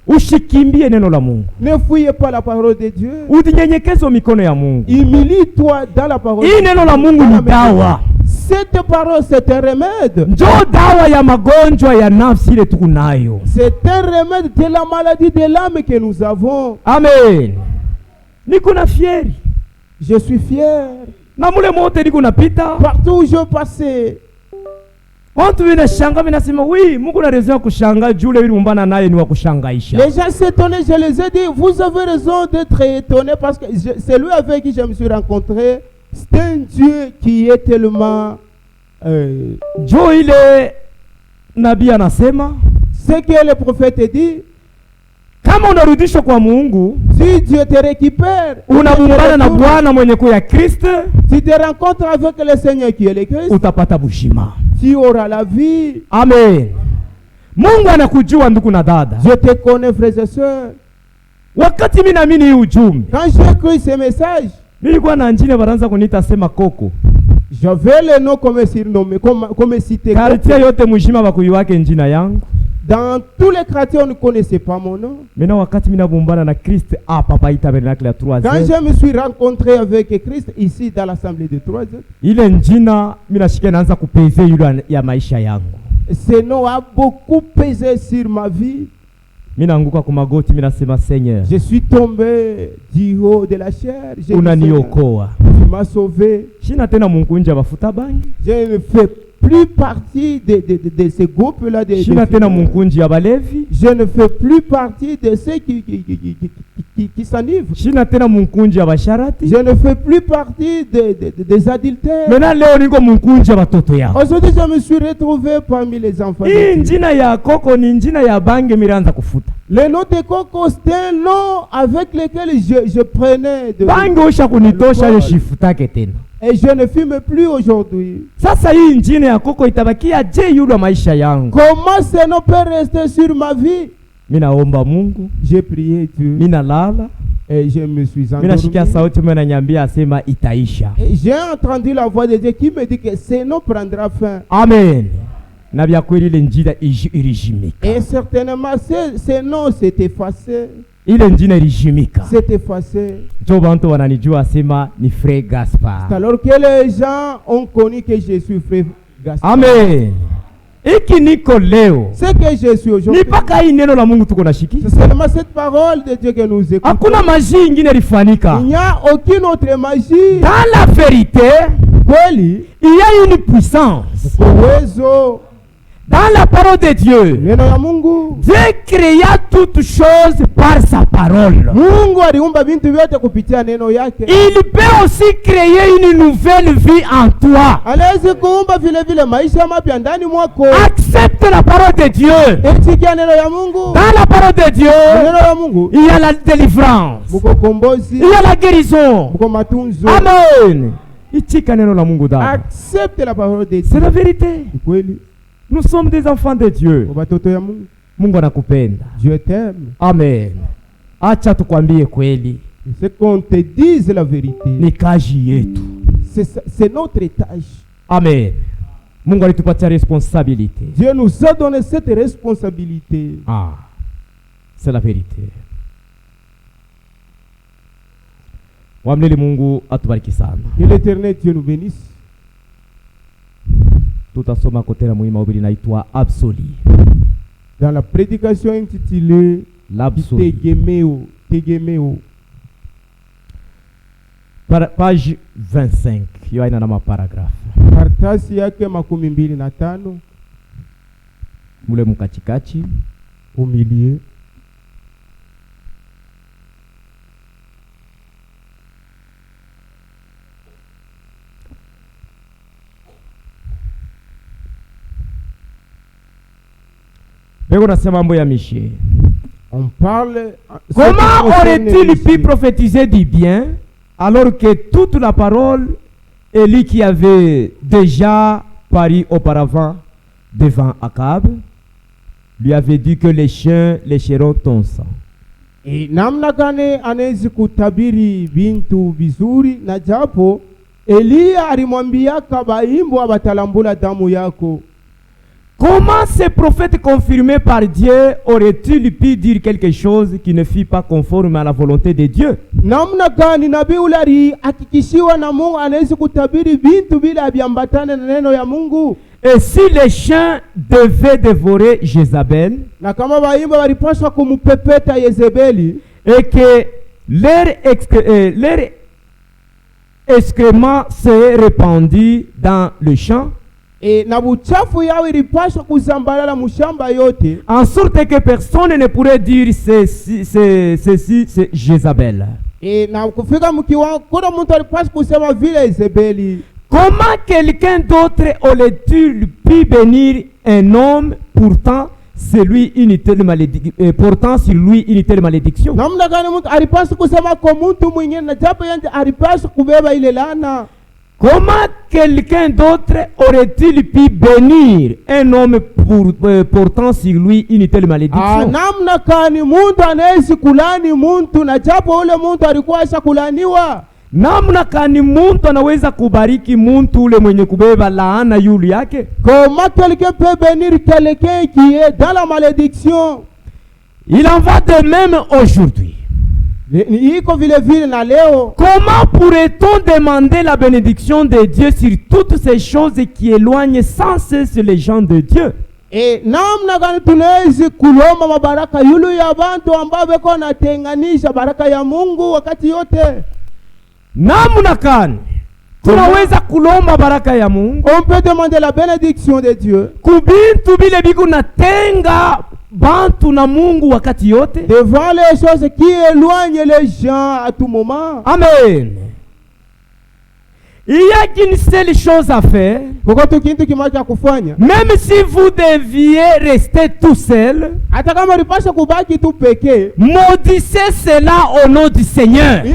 Ushikimbie neno la Mungu. Ne fouillez pas la parole de Dieu. Udinyenyekeze mikono ya Mungu. Humilie-toi dans la parole. Hii neno la Mungu ni dawa. Cette parole c'est un remède. Njoo dawa ya magonjwa ya nafsi ile tuko nayo. C'est un remède de la maladie de l'âme que nous avons. Amen. Niko na fieri. Je suis fier. Na mule mote niko napita. Partout où je passais. Watu wanashanga wanasema oui, Mungu na raison kushanga jule ili umbana naye ni wa kushangaisha. Les gens s'étonnaient, je les ai dit, vous avez raison d'être étonnés parce que c'est lui avec qui je me suis rencontré. C'est un Dieu qui est tellement jo ile nabii anasema, ce que le prophète dit, kama unarudishwa kwa Mungu, si Dieu te récupère, unamuungana na Bwana mwenye kuya Kristo, tu te rencontres avec le Seigneur qui est le Christ, utapata bushima. Tu auras la vie. Amen. Mungu anakujua ndugu na dada. Je te connais frères et sœurs. Wakati mimi naamini hii ujumbe, quand j'ai cru ce message, nilikuwa na njine baranza kuniita sema koko. J'avais le nom comme surnommé, comme cité. Quartier yote mujima bakuyuwake njina yangu. Dans tous les quartiers, on ne connaissait pas mon nom. Maintenant, wakati mina bumbana na Christ papa tabernacle ya 3 Quand je me suis rencontré avec Christ ici dans l'assemblée de 3 heures, ile njina mina shike naanza kupeze yule ya maisha yangu. Ce nom a beaucoup pesé sur ma vie. Mina anguka kwa magoti, mina sema Seigneur, je suis tombé du haut de la chair. Unaniokoa. Tu m'as sauvé. Shina tena munkunja bafuta bangi. Je ne fais plus partie de ces groupes-là. Je ne fais plus partie de ceux qui s'enivrent. Je ne fais plus partie des adultères. Aujourd'hui, je me suis retrouvé parmi les enfants. Le nom de Coco, c'est un nom avec lequel je prenais de et je ne fume plus aujourd'hui. Sasa hii njine ya koko itabakia je yule maisha yangu? Comment ce nom peut rester sur ma vie? Mina omba Mungu. J'ai prié Dieu. Mina lala. Et je me suis endormi. Mina shikia sauti mwana nyambia asema itaisha. Et j'ai entendu la voix de Dieu qui me dit que ce nom prendra fin. Amen. Na vya kweli ile njira ilijimika. Et certainement ce nom s'est effacé. Ile njina ilijimika. C'est effacé. Jo bantu wananijua asema ni Frère Gaspard. C'est alors que les gens ont connu que je suis Frère Gaspard. Amen. Iki niko leo. Ce que je suis aujourd'hui. Ni paka hii neno la Mungu tuko nashiki. C'est seulement cette parole de Dieu que nous écoutons. Hakuna magie ingine ilifanyika. Il n'y a aucune autre magie. Dans la vérité, kweli, il y a une puissance. Uwezo. Dans la parole de Dieu, Dieu créa toutes choses par sa parole. Il peut aussi créer une nouvelle vie en toi. Accepte la parole de Dieu. Dans la parole de Dieu, il y a la délivrance. Il y a la guérison. Amen. Accepte la parole de Dieu. C'est la vérité. Nous sommes des enfants de Dieu. Mungu anakupenda. Dieu t'aime. Amen. Acha tukwambie kweli. C'est qu'on te dise la vérité. Ni kazi yetu. C'est notre tâche. Amen. Mungu alitupatia responsabilité. Dieu nous a donné cette responsabilité. C'est la vérité. Wamlele Mungu atubariki sana. Que l'Éternel Dieu nous bénisse. Tutasoma kotena muhimu ubiri naitwa Absolu. Dans la prédication intitulée l'Absolu. Tegemeo. Page 25. Yo aina na maparagrafu. Karatasi yake 25. Mule mukachikachi. Au milieu. On parle. Comment aurait-il pu prophétiser du bien alors que toute la parole, Élie qui avait déjà paru auparavant devant Akab, lui avait dit que les chiens lécheront ton sang. Et namna gani anaweza kutabiri bintu vizuri na japo Elia alimwambia kabaimbwa batalambula damu yako. Comment ces prophètes confirmés par Dieu auraient-ils pu dire quelque chose qui ne fut pas conforme à la volonté de Dieu? Namna gani nabii ule hakikishiwa na Mungu anaweza kutabiri bintu bila biambatane na neno ya Mungu? Et si les chiens devaient dévorer Jézabel, na kama baimba walipaswa kumupepeta Yezebeli, et que leur excrément s'est répandu dans le champ, na buchafu yao ilipaswa kuzambalala mushamba yote, en sorte que personne ne pourrait dire ceci c'est Jézabel. Na kufika mkiwa kuna mtu alipaswa kusema vile Yezebeli. Comment quelqu'un d'autre aurait-il pu bénir un homme portant sur lui une telle malédiction? Namna gani mtu alipaswa kusema kwa mtu mwingine na japo yeye alipaswa kubeba ile laana? Comment quelqu'un d'autre aurait-il pu bénir un homme portant sur lui une telle malédiction? Namna gani mtu anaweza kulani mtu na japo ule mtu alikuwa ashakulaniwa? Namna gani muntu anaweza kubariki muntu ule mwenye kubeba laana yule yake? Comment quelqu'un peut bénir quelqu'un qui est dans la malédiction? Il en va de même aujourd'hui. Comment pourrait-on demander la bénédiction de Dieu sur toutes ces choses qui éloignent sans cesse les gens de Dieu? Namna gani tunaweza kulomba mabaraka yule ya bantu ambao beko natenganisha baraka ya Mungu wakati yote? Namna gani tunaweza kulomba baraka ya Mungu? On peut demander la bénédiction de Dieu kubintu bile biku natenga bantu na Mungu wakati yote, devant les choses qui éloignent les gens à tout moment. Amen. Il y a qu'une seule chose à faire. Même si vous deviez rester tout seul, maudissez cela au nom du Seigneur. Et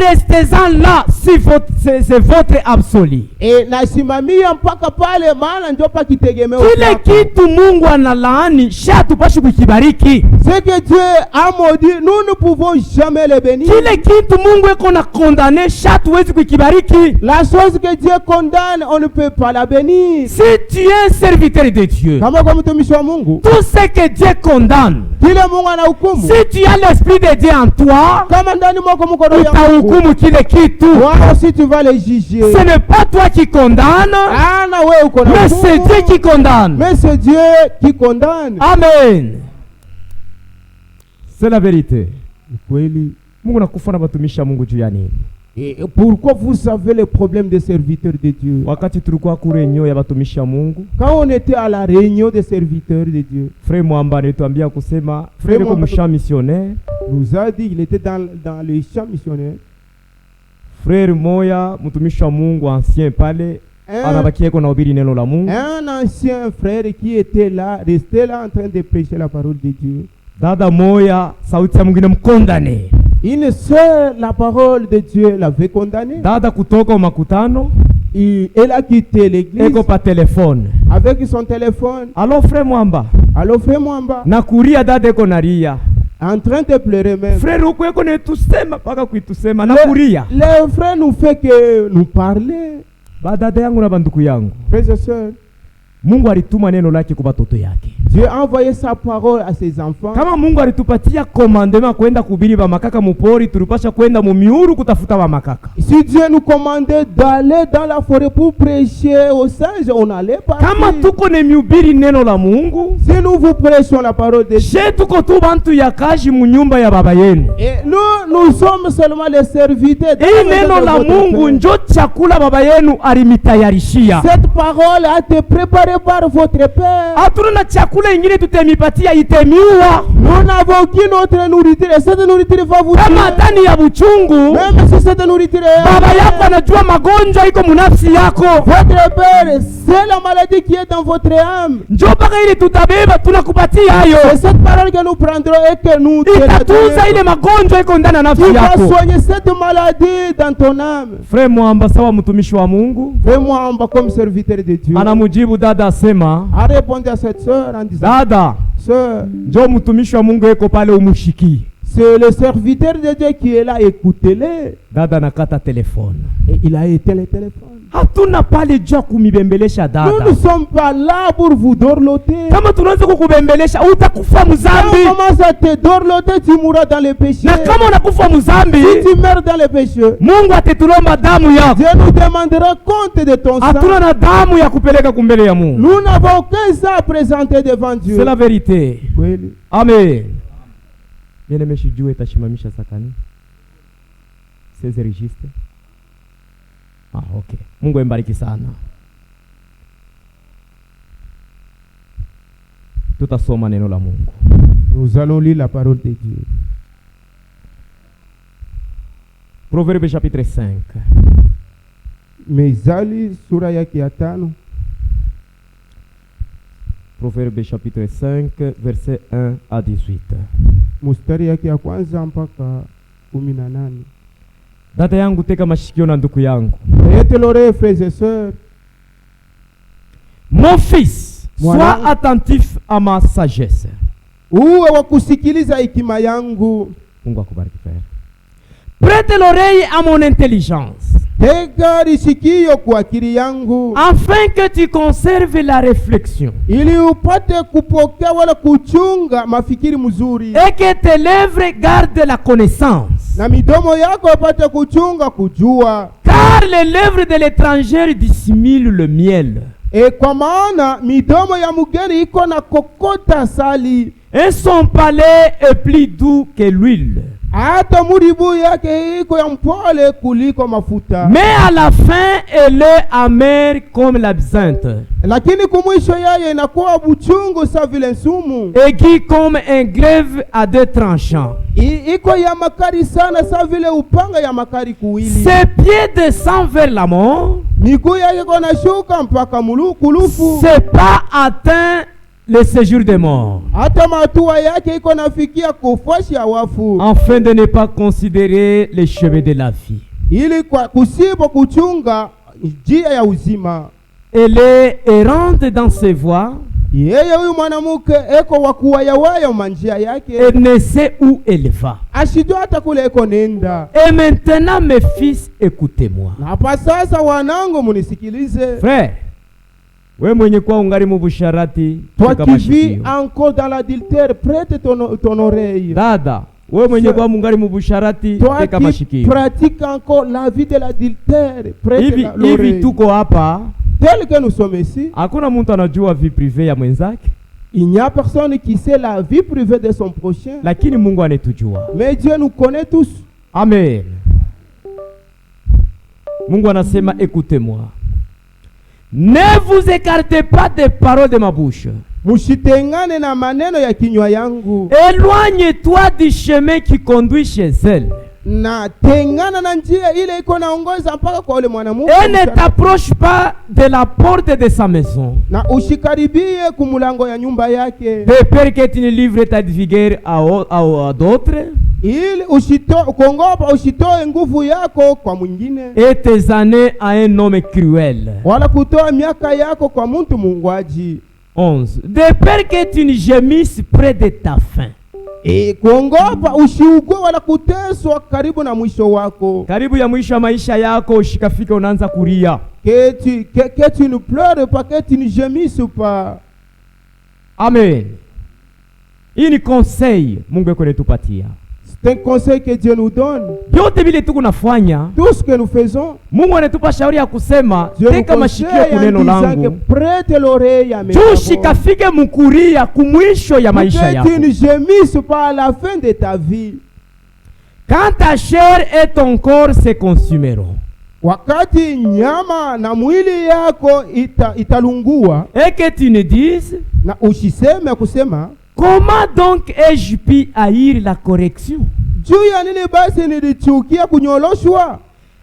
restez-en là si c'est votre absolu. Kile kitu Mungu analaani shatu pashi kukibariki. Ce que Dieu a maudit, nous ne pouvons jamais le bénir. Kile kitu Mungu eko na condamné, la chose que Dieu condamne, on ne peut pas la bénir. Si tu es un serviteur de Dieu, tout ce que Dieu condamne, si tu as l'esprit de Dieu en toi, si tu vas les juger, ce n'est pas toi qui condamne, mais c'est Dieu qui condamne. Mais c'est Dieu qui condamne. Amen. C'est la vérité. Mungu nakufana batumisha Mungu juu ya nini? Et pourquoi vous avez le problème des serviteurs de Dieu? Quand on était à la réunion des serviteurs de Dieu, frère Mwamba missionnaire nous a dit qu'il était dans le champ missionnaire. Frère Moya mtumishi wa Mungu ancien pale anabakia na hubiri neno la Mungu. Un ancien frère qui était là, restait là en train de prêcher la parole de Dieu. Dada Moya sauti ya Mungu inamkondane. Une seule, la parole de Dieu l'avait condamné. Dada kutoka makutano, elle a quitté l'église. Eko pa téléphone. Avec son téléphone. Allô frère Mwamba. Allô frère Mwamba. Nakuria dada eko naria. En train de pleurer même. Frère uko eko netusema paka kuitusema nakuria. Le frère nous fait que nous parler. Ba dada yangu na banduku yangu. Frères et sœurs, Mungu alituma neno lake kwa batoto yake. Dieu a envoyé sa parole à ses enfants. Kama Mungu alitupatia commandement kwenda kuhubiri ba makaka mupori, tulipasha kwenda mu miuru kutafuta ba makaka. Si Dieu nous commandait d'aller dans la forêt pour prêcher aux singes, on allait pas. Kama tuko ne mihubiri neno la Mungu, si nous vous prêchons la parole de Dieu, tuko tu bantu ya kaji mu nyumba ya baba yenu. Et nous sommes seulement les serviteurs. Neno la Mungu njo chakula baba yenu alimitayarishia. Cette parole a été préparée par votre père. Hatuna chakula chakula ingine tutemipatia itemiua. Nous n'avons aucune autre nourriture et cette nourriture va vous tuer. Kama ndani ya buchungu, même si cette nourriture baba yako anajua magonjwa iko munafsi yako. Votre père, c'est la maladie qui est dans votre âme. Njoo paka ile tutabeba tunakupatia hayo. C'est cette parole que nous prendrons et que nous itatunza ile magonjwa iko ndani ya nafsi yako. Tu vas soigner cette maladie dans ton âme. Frère Mwamba sawa mtumishi wa Mungu. Frère Mwamba comme serviteur de Dieu. Anamujibu dada asema. A répondu à cette sœur en disant. Dada. Sœur. Njoo mtumishi wa Mungu eko pale umushiki. C'est le serviteur de Dieu qui est là, écoutez-le. Dada nakata téléphone. Et il a éteint le téléphone. Hatuna pale jua kumibembelesha dada. Nous ne sommes pas là pour vous dorloter. Kama tunaanza kukubembelesha utakufa mzambi. Quand on commence à te dorloter, tu mourras dans le péché. Na kama unakufa mzambi, si tu meurs dans le péché, Mungu atetulomba damu yako. Dieu nous demandera compte de ton sang. Hatuna na damu ya kupeleka kumbele ya Mungu. Nous n'avons aucun sang à présenter devant Dieu. C'est la vérité. Oui. Amen. Bien-aimé, sijue itashimamisha sakani. C'est registre. Ah, okay. Mungu embariki sana. Tutasoma neno la Mungu. Nous allons lire la parole de Dieu. Proverbe chapitre 5. Mezali sura yake ya 5. Proverbe chapitre 5 verset 1 à 18. Mustari yake ya kwanza mpaka 18. Dada yangu teka mashikio na ndugu yangu. Prête l'oreille, frères et sœurs. Mon fils, sois attentif à ma sagesse. Uwe wa kusikiliza hekima yangu. Mungu akubariki frère. Prête l'oreille à mon intelligence. Tega sikio kwa akili yangu. Afin que tu conserves la réflexion. Ili upate kupokea wala kuchunga mafikiri mzuri. Et que tes lèvres gardent la connaissance. Na midomo yako upate kuchunga kujua. Car les lèvres de l'étranger dissimulent le miel. Et kwa maana midomo ya mgeni iko na kokota asali. Et son palais est plus doux que l'huile. Hata muribu yake iko ya mpole kuliko mafuta. Mais à la fin elle est amère comme l'absinthe. Lakini kumwisho yaye inakuwa buchungu sa vile nsumu. Aiguë comme un glaive à deux tranchants. Iko ya makari sana sa vile upanga ya makari kuwili. Ses pieds descendent vers la mort. Miguu yake kona shuka mpaka kulufu. C'est pas atteint le séjour des morts. Hata matua yake iko nafikia kufashi ya wafu. Afin de ne pas considérer les chemins de la vie. Ili kwa kusibo kuchunga njia ya uzima. Elle est errante dans ses voies. Yeye huyu mwanamke eko wakuwayawaya manjia yake. Elle ne sait où elle va. Ashijua hata kule eko nenda. Et maintenant mes fils, écoutez-moi. Na hapa sasa wanangu munisikilize. Frère, we mwenye kwa ungari mu busharati, toi qui vis encore dans l'adultère, prête ton oreille. Dada, we mwenye kwa ungari mu busharati, teka mashikio. Toi qui pratique encore la vie de l'adultère, prête l'oreille. Hivi tuko hapa, tel que nous sommes ici, hakuna mtu anajua vie privée ya mwenzake. Il n'y a personne qui sait la vie privée de son prochain. Lakini Mungu anatujua. Mais Dieu nous connaît tous. Amen. Mungu anasema écoutez-moi. Ne vous écartez pas des paroles de ma bouche. Mushitengane na maneno ya kinywa yangu. Éloigne-toi du chemin qui conduit chez elle. Na tengana na njia ile iko naongoza mpaka kwa ule mwanamume. Et ne t'approche pas de la porte de sa maison. Na ushikaribie kumulango ya nyumba yake. De peur que tu ne livres ta vigueur à d'autres. Ili kongopa usitoe nguvu yako kwa mwingine. Et tes années à un homme cruel. Wala kutoa miaka yako kwa mtu mungwaji. 11. De peur que tu ne gémisses près de ta fin. Kuongopa usiugwe wala kuteswa karibu na mwisho wako. Karibu ya mwisho wa maisha yako ushikafika unaanza kulia. Que tu ne pleures pas, que tu ne gémisses pas. Amen. Hii ni conseil Mungu yuko anatupatia. C'est un conseil que Dieu nous donne. Yote vile tuko nafanya, tout ce que nous faisons, Mungu anatupa shauri ya kusema teka mashikio kuneno langu. Prête l'oreille à mes paroles. Tushikafike mukuria kumwisho ya maisha yako. Que tu ne gémisses pas à la fin de ta vie. Quand ta chair et ton corps se consumeront. wakati nyama na mwili yako italungua, et que tu ne dises, na usiseme kusema, comment donc ai-je pu haïr la correction? Juu ya nini basi nilichukia kunyoloshwa?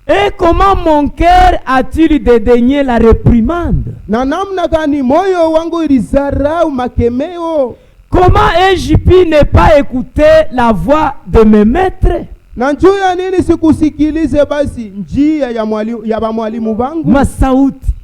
Et comment mon cœur a-t-il dédaigné la réprimande? Na namna gani moyo wangu ilizarau makemeo? Comment ai-je pu ne pas écouter la voix de mes maîtres? Na juu ya nini sikusikilize basi njia ya mwalimu bangu?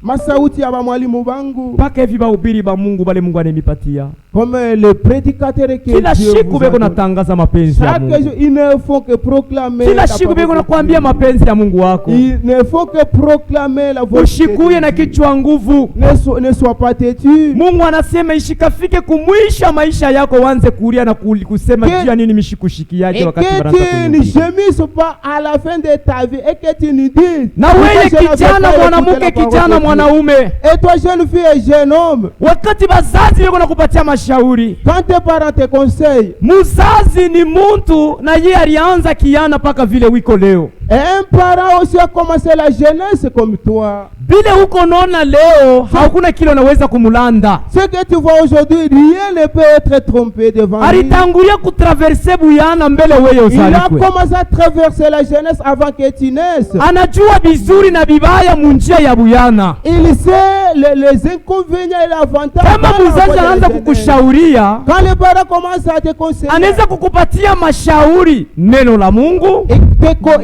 Masauti ya mwalimu bangu. Paka hivi bahubiri ba Mungu bale Mungu anemipatia. Comme le prédicateur que kila siku beko natangaza mapenzi ya Mungu. Il ne faut que proclamer. Kila siku beko nakwambia mapenzi ya Mungu wako. Il ne faut que proclamer la volonté. Ushikuye na kichwa nguvu. Ne sois pas têtu. Mungu anasema ishikafike kumwisha maisha yako wanze kulia na kusema jia nini mishikushikiaje wakati baraka kwenye. Ne gemisses pas à la fin de ta vie et que tu nous dises. Na wewe kijana mwanamke kijana mwanaume. Et toi jeune fille et jeune homme. Wakati bazazi wako nakupatia mashauri. Quand tes parents te conseillent. Muzazi ni muntu na yeye alianza kiana paka vile wiko leo. Un parent aussi a commencé la jeunesse comme toi. Bile uko nona leo hakuna kile unaweza kumulanda. Ce que tu vois aujourd'hui, rien ne peut être trompé devant lui. Alitangulia kutraverser buyana mbele wewe uzalikwe. Il a commencé à traverser la jeunesse avant que tu naisses. Anajua bizuri na bibaya munjia ya buyana. Il sait les inconvénients et l'avantage. Kama mzazi anaanza kukushauria, quand les parents commencent à te conseiller, anaweza kukupatia mashauri neno la Mungu.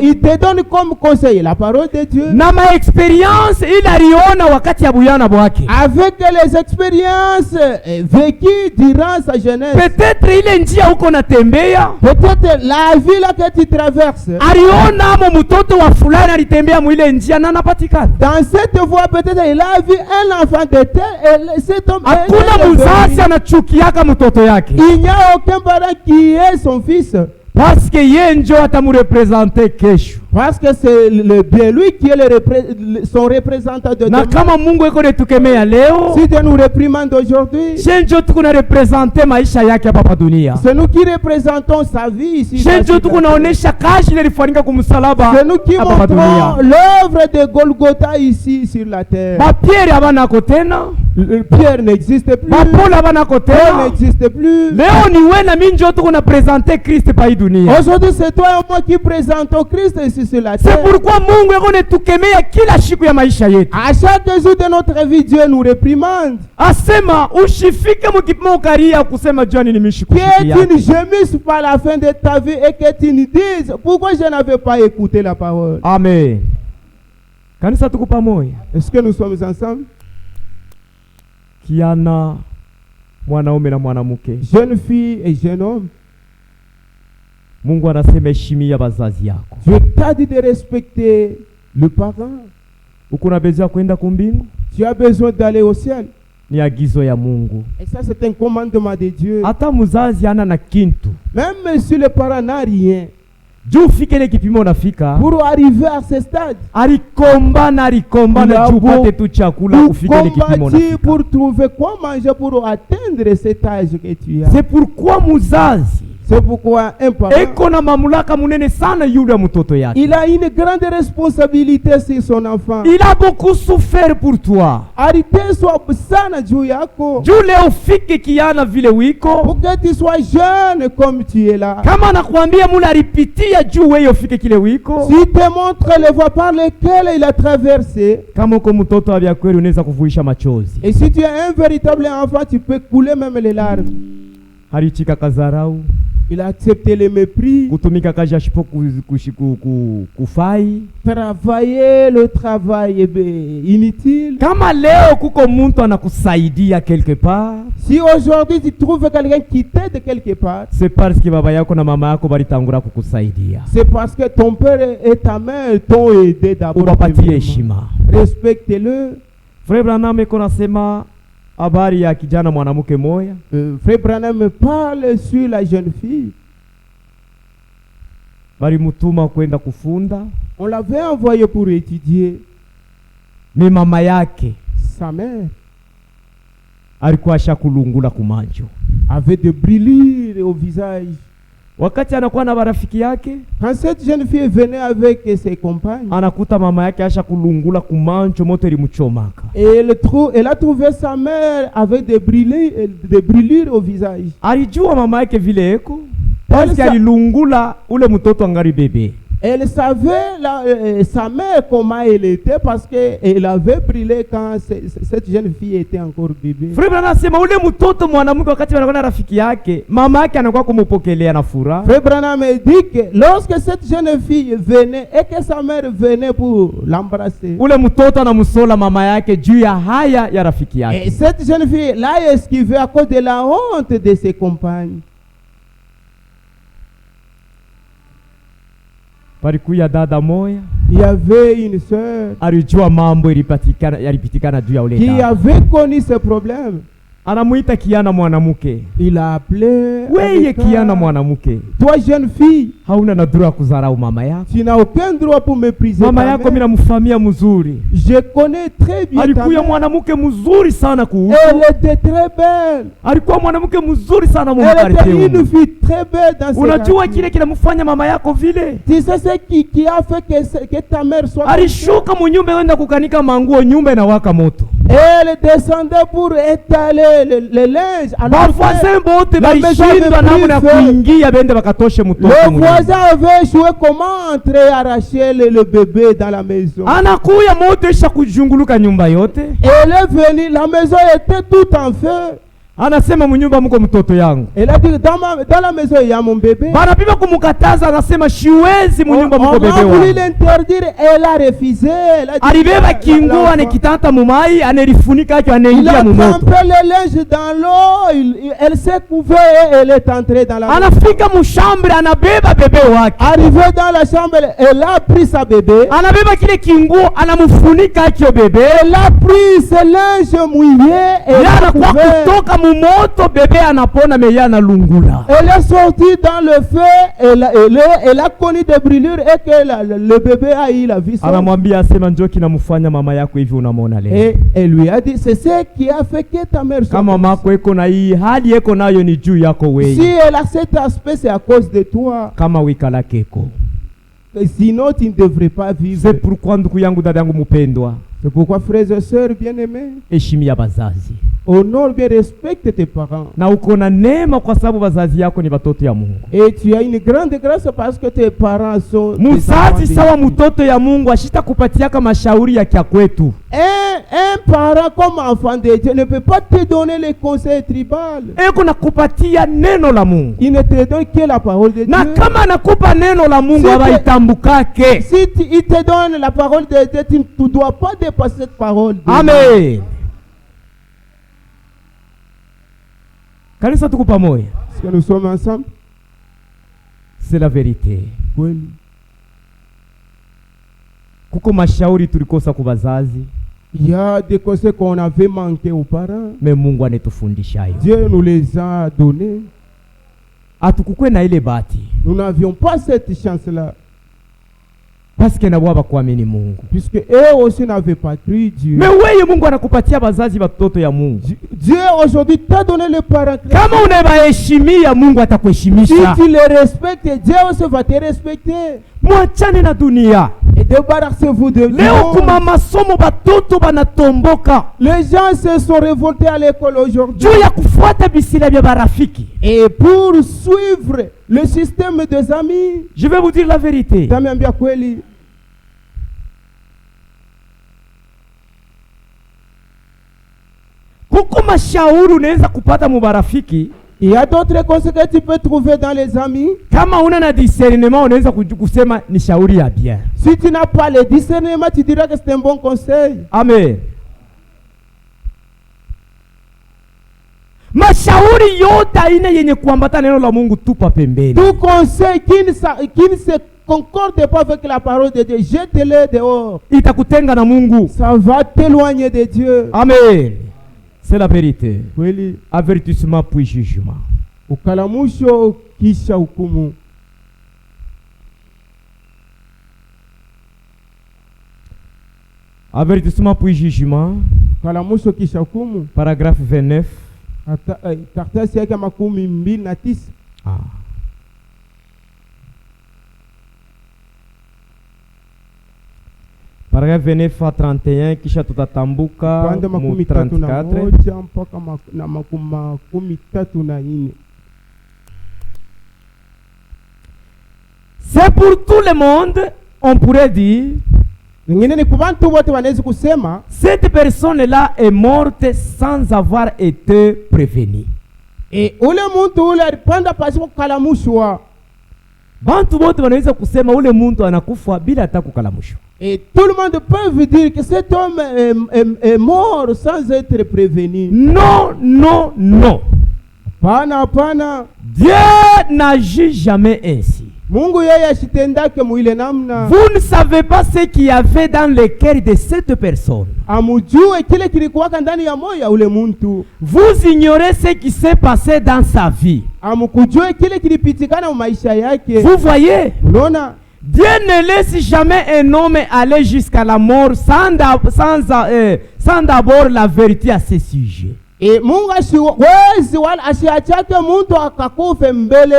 Il te donne comme conseil la parole de Dieu. Na ma experience il aliona wakati ya buyana bwake. Avec les expériences vécues durant sa jeunesse. Peut-être ile njia uko natembea. Peut-être la vie là que tu traverses. Aliona mo mtoto wa fulani alitembea mwile njia na anapatikana. Dans cette voie peut-être il a vu un enfant de tel et cet homme. Hakuna mzazi anachukiaka mtoto yake. Il n'y a aucun parent qui est son fils. Parce que yeye ndio atamurepresenter kesho. Parce que c'est bien lui qui est son représentant de demain. Na kama Mungu eko netukemea leo, si Dieu nous réprimande aujourd'hui, ndio tukuna representer maisha yake hapa dunia. C'est nous qui représentons sa vie ici. Ndio tukunaonesha kazi ile ilifanyika kumsalaba. C'est nous qui montrons l'œuvre de Golgotha ici sur la terre. Ba Pierre abanako tena. Pierre n'existe plus. Ba Paul abanako tena. Paul n'existe plus. Leo ni wewe na mimi ndio tukuna présenter Christ pa hii dunia. Aujourd'hui c'est toi et moi qui présentons Christ ici sur la terre. C'est pourquoi Mungu eko netukemea kila siku ya maisha yetu. À chaque jour de notre vie Dieu nous réprimande. Asema ushifike mkipimo karia kusema John nimishikushikia. Que tu ne gemisses pas la fin de ta vie et que tu nous dises pourquoi je n'avais pas écouté la parole. Amen. Kanisa tuko pamoja. Est-ce que nous sommes ensemble? Kiana mwanaume na mwanamke. Jeune fille et jeune homme. Mungu anasema heshimia bazazi yako. Je t'ai dit de respecter le parent. Uko na besoin kwenda kumbingu? Tu as besoin d'aller au ciel. Ni agizo ya Mungu. Et ça c'est un commandement de Dieu. Hata mzazi ana na kintu. Même si le parent n'a rien. Juu fike le kipimo nafika. Pour arriver à ce stade. Alikomba na juu pate tu chakula ufike le kipimo nafika. Pour trouver quoi manger pour atteindre cet âge que tu as. C'est pourquoi mzazi. C'est pourquoi un parent eko na mamlaka munene sana yule mtoto yake. Il a une grande responsabilité sur son enfant. Il a beaucoup souffert pour toi. Ariteswa sana juu yako. Juu leo ufike kiana vile wiko. Pour que tu sois jeune comme tu es là. Kama nakwambia mula alipitia juu wewe ufike kile wiko. Si te montre les voies par lesquelles il a traversé. Kama uko mtoto wa kweli unaweza kuvuisha machozi. Et si tu es un véritable enfant, tu peux couler même les larmes. Halichika kazarau. Il a accepté le mépris. Kutumika kajashipo kufai. Travailler le travail inutile. Kama leo kuko muntu anakusaidia quelque part. Si aujourd'hui tu trouves quelqu'un qui t'aide quelque part. C'est parce que baba yako na mama yako balitangura kukusaidia. C'est parce que ton père et ta mère t'ont aidé d'abord. Ubapatie heshima. Respecte-le. Frère Branham eko nasema habari ya kijana mwanamke moya. Frère Branham me parle sur la jeune fille. Bari mutuma kwenda kufunda. On l'avait envoyé pour étudier. Mais mama yake, sa mère, alikuwa shakulungula kumanjo. Avait des brûlures au visage. wakati anakuwa na barafiki yake, quand cette jeune fille venait avec ses compagnes, anakuta mama yake asha kulungula kumancho moto ilimuchomaka. Et elle a trouvé sa mère avec des brûlures au visage. Alijua mama yake vile eko, parce alilungula ule mtoto angari bebe. Elle savait sa mère comment elle était parce qu'elle avait brûlé quand cette jeune fille était encore bébé. Frère Branham anasema ule mtoto mwanamke wakati anakuwa na rafiki yake, mama yake anakuwa kumupokelea na furaha. Frère Branham dit que lorsque cette jeune fille venait et que sa mère venait pour l'embrasser, ule mtoto anamsola mama yake juu ya haya ya rafiki yake. Et cette jeune fille l'a esquivé à cause de la honte de ses compagnes. Palikuya dada moya, il y avait une sœur alijua mambo yalipitikana juu ya ule dada, qui avait connu ce problème. Anamuita Kiana mwanamke. Il a appelé, weye Kiana mwanamke, toi jeune fille, hauna na droit kuzarau mama yako. Tu n'as aucun droit pour mépriser mama yako. Mimi namfamia mzuri, je connais très bien. Alikuwa mwanamke mzuri sana kuhusu. Elle était très belle. Alikuwa mwanamke mzuri sana Elle était une fille très belle dans ce. Unajua kile kinamfanya mama yako vile? Tu sais ce qui a fait que ta mère soit. Alishuka munyumba wenda kukanika manguo, nyumba inawaka moto. Elle descendait pour étaler le linge. Le voisin avait joué comment entrer arracher le bébé dans la maison. Elle est venue, la maison était tout en feu. Anasema munyumba mko mtoto yangu. Elle a dit dans la maison il y a mon bébé. Banapima kumukataza, anasema shiwezi munyumba mko bebe wangu. On voulait l'interdire, elle a refusé. Alibeba kingo anekitanta mumai, anerifunika acho anaingia mu moto. Il a trempé le linge dans l'eau, elle s'est couvée et elle est entrée dans la maison. Anafika mu chambre, anabeba bebe wake. Arrivé dans la chambre, elle a pris sa bébé. Anabeba kile kingo, anamufunika acho bebe. Elle a pris ce linge mouillé et elle a couvert. Moto bébé anapona meya na lungula. Elle est sortie dans le feu, elle a connu des brûlures et que le bébé a eu la vie. Anamwambia asema njoo kinamfanya mama yako hivi unamwona leo. Et elle lui a dit c'est ce qui a fait que ta mère soit. Kama mama yako iko na hii hali iko nayo ni juu yako wewe. Si elle a cet aspect c'est à cause de toi. Kama wikala keko. Sinon tu ne devrais pas vivre. C'est pourquoi ndugu yangu dada yangu mpendwa. C'est pourquoi frères et sœurs bien-aimés, heshimia bazazi. Honore bien, respecte tes parents. Na uko na neema kwa sababu bazazi yako ni batoto ya Mungu. Et tu as une grande grâce parce que tes parents sont. Muzazi sawa mtoto ya Mungu ashita kupatia kama shauri ya kia kwetu. Un parent comme enfant de Dieu ne peut pas te donner les conseils tribal. Eko nakupatia neno la Mungu. Il ne te donne que la parole de Dieu. Na kama nakupa neno la Mungu abaitambukake. Si il te donne la parole de Dieu, tu ne dois pas dépasser cette parole. Amen. Kanisa tuko pamoja. Est-ce que nous sommes ensemble? C'est la vérité. Oui. Kuko mashauri tulikosa kwa wazazi. Il y a des conseils qu'on avait manqué aux parents. Mais Mungu anetufundisha hayo. Dieu nous les a donnés. Atukukwe na ile bahati. Nous n'avions pas cette chance-là. Parce que na waba kuamini Mungu. Puisque eux aussi n'avaient pas cru Dieu. Mais wewe Mungu anakupatia bazazi batoto ya Mungu. Dieu aujourd'hui t'a donné les parents. Kama unabaheshimia Mungu atakuheshimisha. Si tu les respectes, Dieu aussi va te respecter. Mwachane na dunia. Et débarrassez-vous de leo kuma masomo batoto banatomboka. Les gens se sont révoltés à l'école aujourd'hui. Juu ya kufuata bisila bya barafiki. Et pour suivre le système des amis. Je vais vous dire la vérité. Tamiambia kweli. Kuko mashauri unaweza kupata mubarafiki. Il y a d'autres conseils que tu peux trouver dans les amis. Kama una na discernement unaweza kusema ni shauri ya bien. Si tu n'as pas le discernement, tu diras que c'est un bon conseil. Amen. Mashauri yote aina yenye kuambata neno la Mungu tupa pembeni. Tout conseil qui ne se concorde pas avec la parole de Dieu, jette-le dehors. Itakutenga na Mungu. Ça va t'éloigner de Dieu. Amen. C'est la vérité. Kweli. Avertissement puis jugement. Ukalamusho kisha hukumu. Avertissement puis jugement. Ukalamusho kisha hukumu. Paragraphe 29. Karatasi yake makumi mbili na tisa. Paragraphe 29 à 31 kisha tutatambuka mu 34 mpaka na makumi tatu na ine. C'est pour tout le monde, on pourrait dire, cette personne-là est morte sans avoir été prévenue. Et ule muntu ule alipanda pasipo kukalamushwa. Bantu wote wanaweza kusema ule muntu anakufa bila hata kukalamushwa. Et tout le monde peut dire que cet homme est mort sans être prévenu. Non, non, non. Hapana, hapana. Dieu n'agit jamais ainsi. Mungu yeye ashitendake muile namna. Vous ne savez pas ce qu'il y avait dans le cœur de cette personne. Amujue kile kilikuwaka ndani ya moyo ya ule muntu. Vous ignorez ce qui s'est passé dans sa vie. Amukujue kile kilipitikana maisha yake. Vous voyez? Unaona? Dieu ne laisse jamais un homme aller jusqu'à la mort sans d'abord la vérité à ce sujet. Et Mungu asiwezi wala asiachake muntu akakufe mbele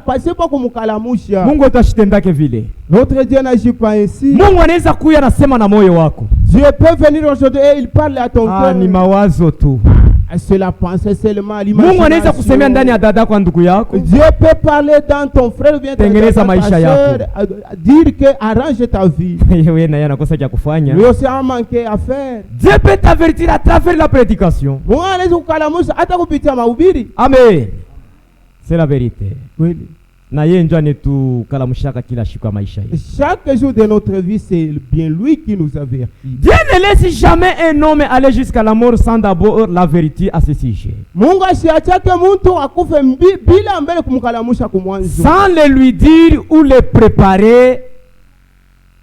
pasipo kumkalamusha. Mungu atashitendake vile. Notre Dieu n'agit pas ainsi. Mungu anaweza kuya nasema na moyo wako. Dieu peut venir aujourd'hui et il parle à ton cœur. Ni mawazo tu. C'est la pensée seulement, l'imagination. Mungu anaweza kusemea ndani ya dada kwa ndugu yako. Dieu peut parler dans ton frère ou bien tengeneza maisha yako. Dire que arrange ta vie. Wewe na yana kosa cha kufanya. Lui aussi a manqué à faire. Dieu peut t'avertir à travers la prédication. Mungu anaweza kukalamusha hata kupitia mahubiri. Amen. C'est la vérité. Oui. Na yeye ndio anetukalamushaka kila siku ya maisha yetu. Chaque jour de notre vie, c'est bien lui qui nous avertit. Dieu ne laisse jamais un homme aller jusqu'à la mort sans d'abord la vérité à ce sujet. Mungu asiachake muntu akufe bila mbele kumkalamusha kumwanzo. Sans le lui dire ou le préparer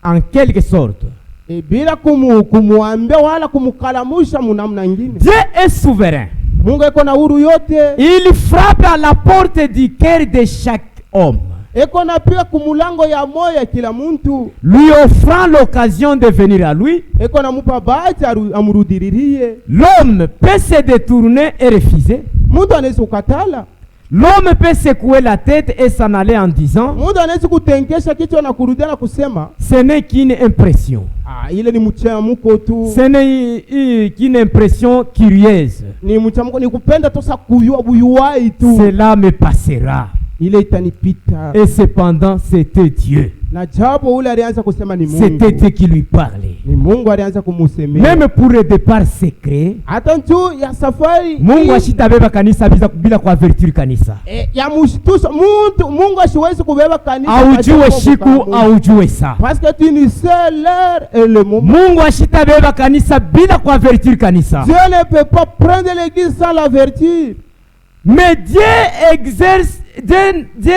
en quelque sorte. Et bila kumwambia wala kumkalamusha munamna ngine. Dieu est souverain. Mungu eko na huru yote. Il frappe à la porte du cœur de chaque homme. Eko na pia kumulango ya moyo ya kila muntu. Lui offrant l'occasion de venir à lui. Eko na mupa bahati amurudiririe. L'homme peut se détourner et refuser. Muntu anaweza kukatala. L'homme peut secouer la tête et s'en aller en disant, muntu anaweza kutenkesha kichwa na kurudia na kusema, ce n'est qu'une impression. Ile ni mchamuko tu. Ce n'est qu'une impression curieuse. Ni mchamuko, ni kupenda tosa kuyua buyuai tu. Cela me passera. Ile itanipita. Et cependant c'était Dieu. Na japo ule alianza kusema ni Mungu. C'était Dieu qui lui parlait. Ni Mungu alianza kumusemea. Même pour le départ secret. Hata tu ya safari. Mungu ashitabeba kanisa bila kuavertir kanisa. Ya mshtusha Mungu asiwezi kubeba kanisa. Aujue siku aujue saa. Parce que tu ne sais l'heure et le moment. Mungu ashitabeba kanisa bila kuavertir kanisa. Dieu ne peut pas prendre l'église sans l'avertir. Mais Dieu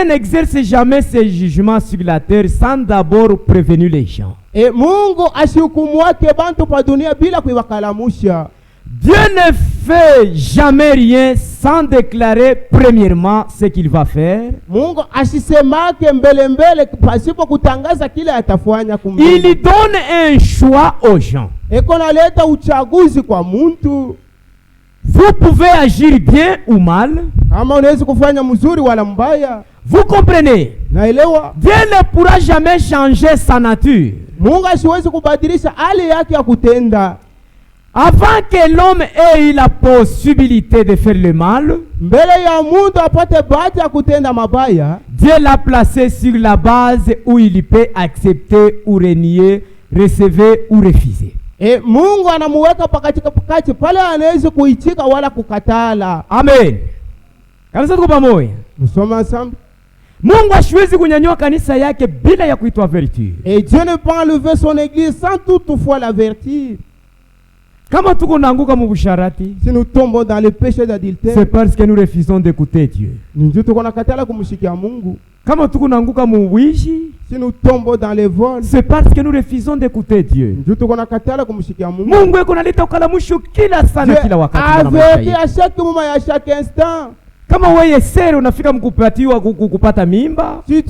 n'exerce jamais ses jugements sur la terre sans d'abord prévenir les gens. Et Mungu ashihukumwake bantu pa dunia bila kuwakalamusha. Dieu ne fait jamais rien sans déclarer premièrement ce qu'il va faire. Mungu asisemake mbele pasipo kutangaza kile atafanya kumbe. Il donne un choix aux gens. Eko naleta uchaguzi kwa muntu. Vous pouvez agir bien ou mal. Ama unaweza kufanya mzuri wala mbaya. Vous comprenez? Naelewa. Dieu ne pourra jamais changer sa nature. Mungu asiwezi kubadilisha hali yake ya kutenda. Avant que l'homme ait la possibilité de faire le mal, mbele ya muntu apate bahati ya kutenda mabaya, Dieu l'a placé sur la base où il peut accepter ou renier, recevoir ou refuser. Et Mungu anamuweka pakati pale anaweza kuitika wala kukatala. Amen. Kanisa tuko pamoja. Nous sommes ensemble. Mungu hasiwezi kunyanyua kanisa yake bila ya kuitwa avertir. Et Dieu ne peut enlever son église sans toutefois l'avertir. Kama tuko naanguka mu busharati, si nous tombons dans le péché d'adultère, c'est parce que nous refusons d'écouter Dieu. Ndio tuko nakatala kumshikia Mungu. Kama tuko naanguka mu wizi, si nous tombons dans les vols, c'est parce que nous refusons d'écouter Dieu. Ndio tuko nakatala kumshikia Mungu. Mungu yuko analeta ukalamusho kila sana kila wakati na maisha yetu. À chaque moment, à chaque instant. Kama wewe sere unafika mkupatiwa kupata mimba, si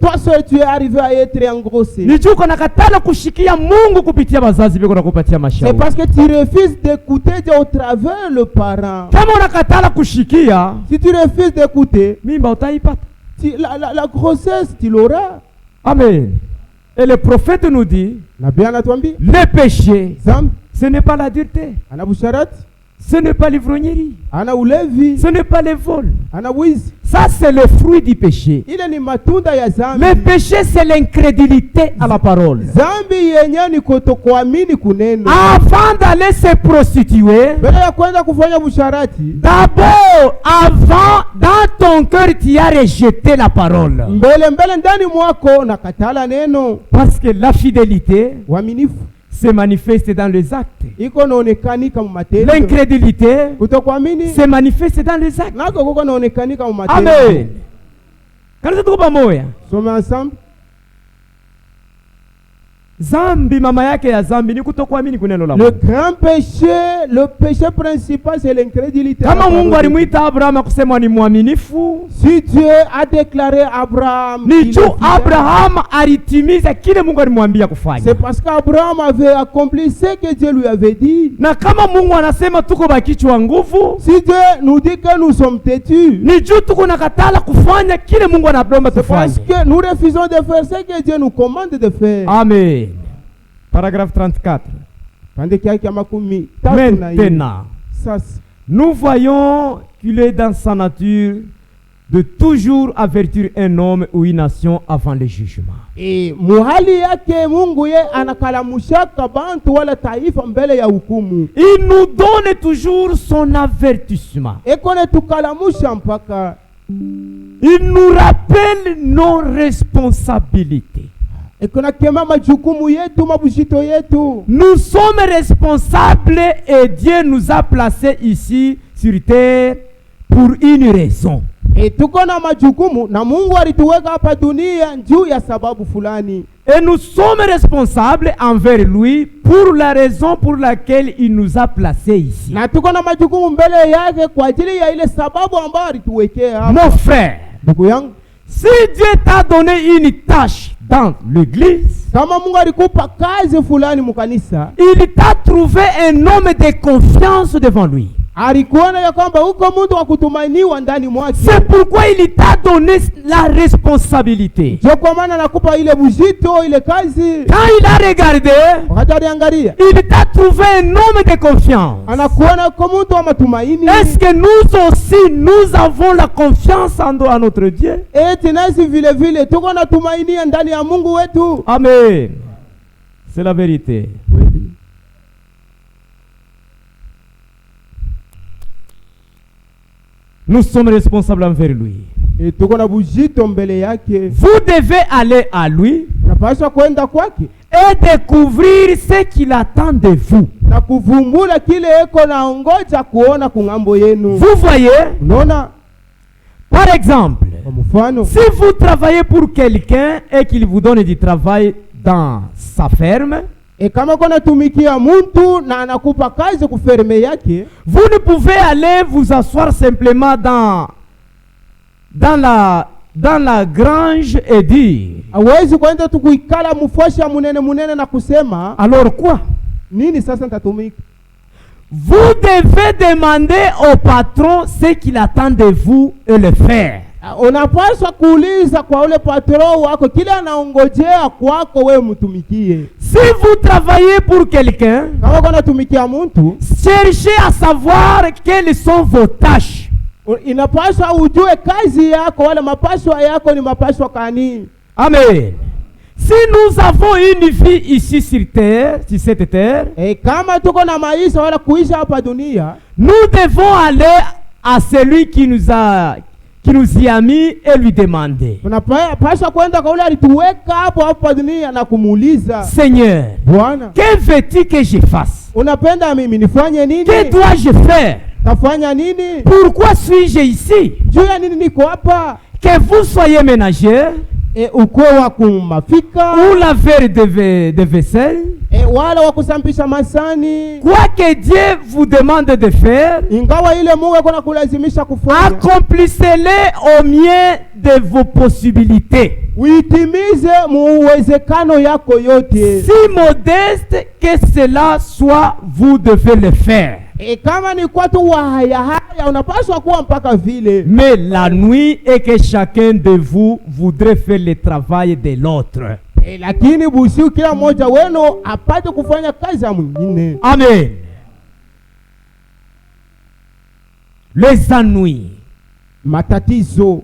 toi seul tu es arrivé à être engrossé, ni juko nakatala kushikia Mungu kupitia bazazi biko nakupatia mashauri. C'est parce que tu refuses d'écouter Dieu au travers le parent. Kama unakatala kushikia, si tu refuses d'écouter, mimba utaipata. La grossesse tu l'auras. Amen. Et le prophète nous dit, le péché, ce n'est pas l'adultère, ce n'est pas l'ivrognerie, ce n'est pas le vol. Ça, c'est le fruit du péché. Le péché, c'est l'incrédulité à la parole. Avant d'aller se prostituer, d'abord, avant, dans ton cœur, tu as rejeté la parole. Parce que la fidélité se manifeste dans les actes. L'incrédulité se manifeste dans les actes. Amen. Sommes ensemble. Zambi mama yake ya zambi ni kutokuamini kuneno la Mungu. Le péché principal c'est l'incrédulité. Kama Mungu alimuita Abraham akisema ni mwaminifu, si Dieu a déclaré Abraham, ni tu Abraham alitimiza kile Mungu alimwambia kufanya. C'est parce qu'Abraham avait accompli ce que Dieu lui avait dit. Na kama Mungu anasema tuko bakichwa nguvu, si Dieu nous dit que nous sommes têtus, ni tu tuko nakatala kufanya kile Mungu anaomba tufanye. Parce que nous refusons de faire ce que Dieu nous commande de faire. Amen. Paragraphe 34. Maintenant, nous voyons qu'il est dans sa nature de toujours avertir un homme ou une nation avant le jugement. Il nous donne toujours son avertissement. Il nous rappelle nos responsabilités. Nous sommes responsables et Dieu nous a placés ici sur terre pour une raison. Et nous sommes responsables envers lui pour la raison pour laquelle il nous a placés ici. Mon frère, si Dieu t'a donné une tâche dans l'église, il t'a trouvé un homme de confiance devant lui. C'est pourquoi il t'a donné la responsabilité. Quand il a regardé, il t'a trouvé un homme de confiance. Est-ce que nous aussi, nous avons la confiance en notre Dieu? Amen. C'est la vérité. Nous sommes responsables envers lui. Vous devez aller à lui et découvrir ce qu'il attend de vous. Vous voyez? Par exemple, si vous travaillez pour quelqu'un et qu'il vous donne du travail dans sa ferme, vous ne pouvez aller vous asseoir simplement dans la grange et dire, alors quoi? Vous devez demander au patron ce qu'il attend de vous et le faire. Si vous travaillez pour quelqu'un, cherchez à savoir quelles sont vos tâches. Amen. Si nous avons une vie ici sur terre, sur cette terre, nous devons aller à celui qui nous y a mis et lui demander, Seigneur, que veux-tu que je fasse? Que dois-je faire? Pourquoi suis-je ici? Que vous soyez ménagère ou laveur de vaisselle, quoi que Dieu vous demande de faire, accomplissez-le au mieux de vos possibilités. Si modeste que cela soit, vous devez le faire. Mais la nuit est que chacun de vous voudrait faire le travail de l'autre. Lakini busiku kila mmoja wenu apate kufanya kazi ya mwingine. Amen. Les ennuis, matatizo.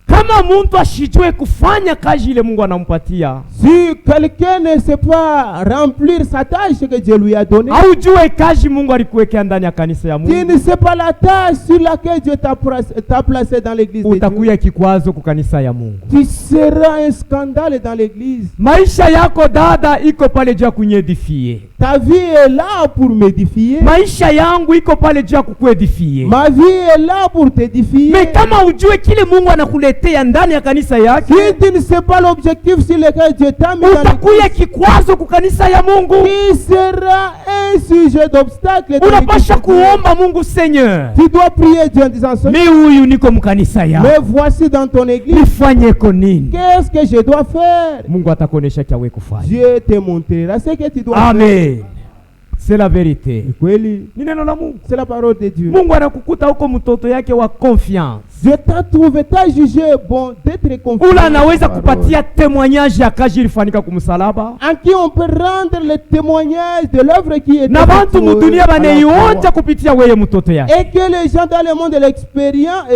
Kama mtu ashijue kufanya kazi ile Mungu anampatia, si quelqu'un ne sait pas remplir sa tâche que Dieu lui a donnée, aujue kazi Mungu alikuwekea ndani ya kanisa ya Mungu, tu ne sais pas la tâche sur laquelle Dieu t'a placé dans l'église de Dieu, utakuya kikwazo kwa kanisa ya Mungu. Tu seras un scandale dans l'église. Maisha yako dada iko pale juu ya kunyedifie. Ta vie est là pour m'édifier. Maisha yangu iko pale juu ya kukuedifie. Ma vie est là pour t'édifier. Mais kama ujue kile Mungu anakuletea ndani ya kanisa yake, si tu ne sais pas l'objectif sur lequel Dieu t'a mis, utakuya kikwazo kwa kanisa ya Mungu. Tu seras un sujet d'obstacle. Unapasha kuomba Mungu, Seigneur, tu dois prier Dieu en disant, mimi huyu niko mkanisa yako, mais voici dans ton église, nifanye nini? Qu'est-ce que je dois faire? Mungu atakuonesha kile kufanya. Dieu te montrera ce que tu dois Amen. faire. C'est la vérité. Kweli. Ni neno la Mungu. C'est la parole de Dieu. Mungu anakukuta huko mtoto yake wa confiance. Dieu t'a trouvé, t'a jugé bon d'être confiant. Ula anaweza kupatia témoignage ya kazi ilifanyika kumsalaba. En qui on peut rendre le témoignage de l'œuvre qui est. Na bantu mudunia baneiona kupitia wewe mtoto yake. Et que les gens dans le monde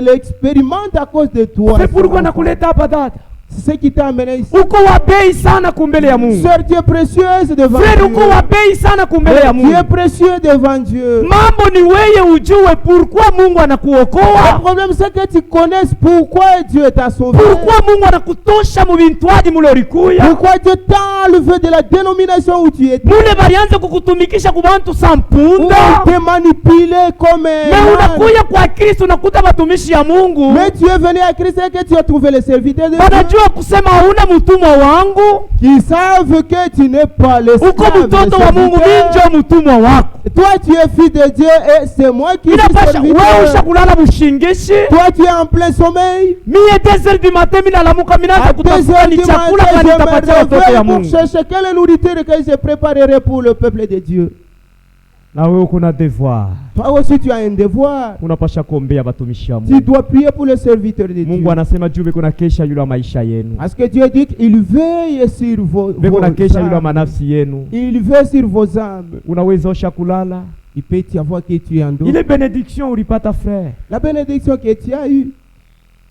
l'expérimentent à cause de toi. C'est pourquoi nakuleta hapa dada. C'est ce qui t'a amené ici. Uko wa bei sana kumbele ya Mungu. Sœur, tu es précieuse devant Dieu. Frère, uko wa bei sana kumbele ya Mungu. Tu es précieux devant Dieu. Mambo ni wewe ujue pourquoi Mungu anakuokoa. Le problème c'est que tu connaisses pourquoi Dieu t'a sauvé. Pourquoi Mungu anakutosha mu bintwaji mule ulikuya. Pourquoi Dieu t'a enlevé de la dénomination où tu étais. Mule balianza kukutumikisha ku bantu sampunda. On te manipulé comme mais unakuya kwa Kristo unakuta batumishi ya Mungu. Mais tu es venu à Christ et que tu as trouvé les serviteurs de Dieu. Kusema huna mtumwa wangu, qui savent que tu n'es pas le uko mtoto wa Mungu, mimi ndio mtumwa wako. Toi tu es fils de Dieu et c'est moi qui suis serviteur. Wewe ushakulala bushingishi, toi tu es en plein sommeil. Mie 2h du matin mimi nalamuka mimi naanza kutafuta ni chakula gani nitapatia watoto ya Mungu. Pour chercher quelle nourriture que je préparerai pour le peuple de Dieu. Na wewe uko na devoir. Toi aussi tu as un devoir. Unapasha kuombea batumishi wa Mungu. Tu dois prier pour les serviteurs de Dieu. Mungu anasema juu beko na kesha yule maisha yenu. Parce que Dieu dit qu'il veille sur vos beko na kesha yule manafsi yenu. Il veille sur vos âmes. Unaweza osha kulala. Il peut y avoir que tu en doute. Ile bénédiction ulipata frère. La bénédiction que tu as eue.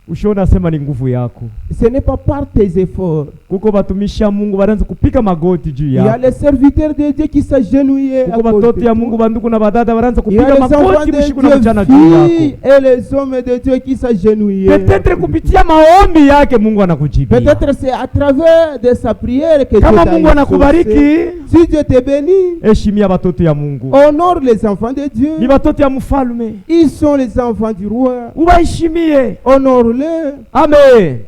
Ushona sema ni nguvu yako. Ce n'est pas par tes efforts. Kuko batumishi ya Mungu baranza kupika magoti juu yako. Il y a les serviteurs de Dieu qui s'agenouillent. Kuko batoto ya Mungu banduku na badada baranza kupika magoti mshiku na mchana juu yako. Et les hommes de Dieu qui s'agenouillent. Peut-être kupitia maombi yake Mungu anakujibia. Peut-être c'est à travers de sa prière que Dieu kama Mungu anakubariki. Si Dieu te bénit, heshimia batoto ya Mungu. Honore les enfants de Dieu. Ni batoto ya mfalme. Ils sont les enfants du roi. Ubaheshimie. Honore-les. Amen.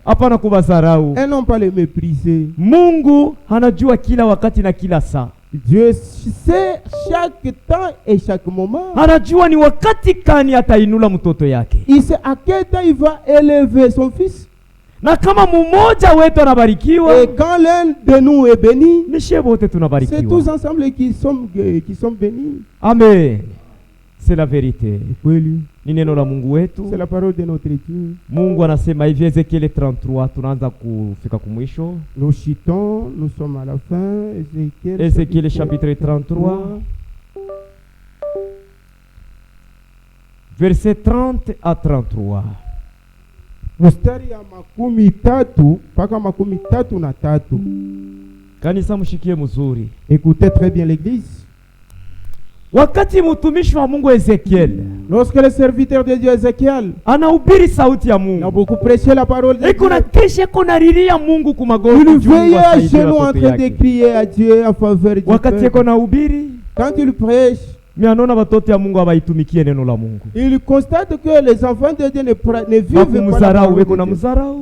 Hapana kubasarau. Et non pas les mépriser. Mungu anajua kila wakati na kila saa. Dieu sait chaque temps et chaque moment. Anajua ni wakati kani atainula mtoto yake. Il sait à quel temps il va élever son fils. Na kama mmoja wetu anabarikiwa, et quand l'un de nous est béni, c'est tous ensemble qui sont bénis. Amen. C'est la vérité. Ni neno la Mungu wetu. C'est la parole de notre Dieu. Mungu anasema hivi, Ezekiel 33, tunaanza kufika kumwisho. Nous chitons, nous sommes à la fin. Ezekiel chapitre 33. Verset 30 à 33. Mstari ya makumi tatu paka makumi tatu na tatu. Kanisa mshikie mzuri. Écoutez très bien l'église. Wakati mtumishi wa Mungu Ezekiel, lorsque le serviteur de Dieu Ezekiel anahubiri sauti ya Mungu, a beaucoup prêché la parole de Dieu, kuna kesha kuna lilia Mungu kumagoti, il veillait à genoux en train de crier à Dieu en faveur du peuple. Wakati yako nahubiri, quand il prêche, mianona batoto ya Mungu abaitumikie neno la Mungu. Il constate que les enfants de Dieu ne vivent pas la parole de Dieu.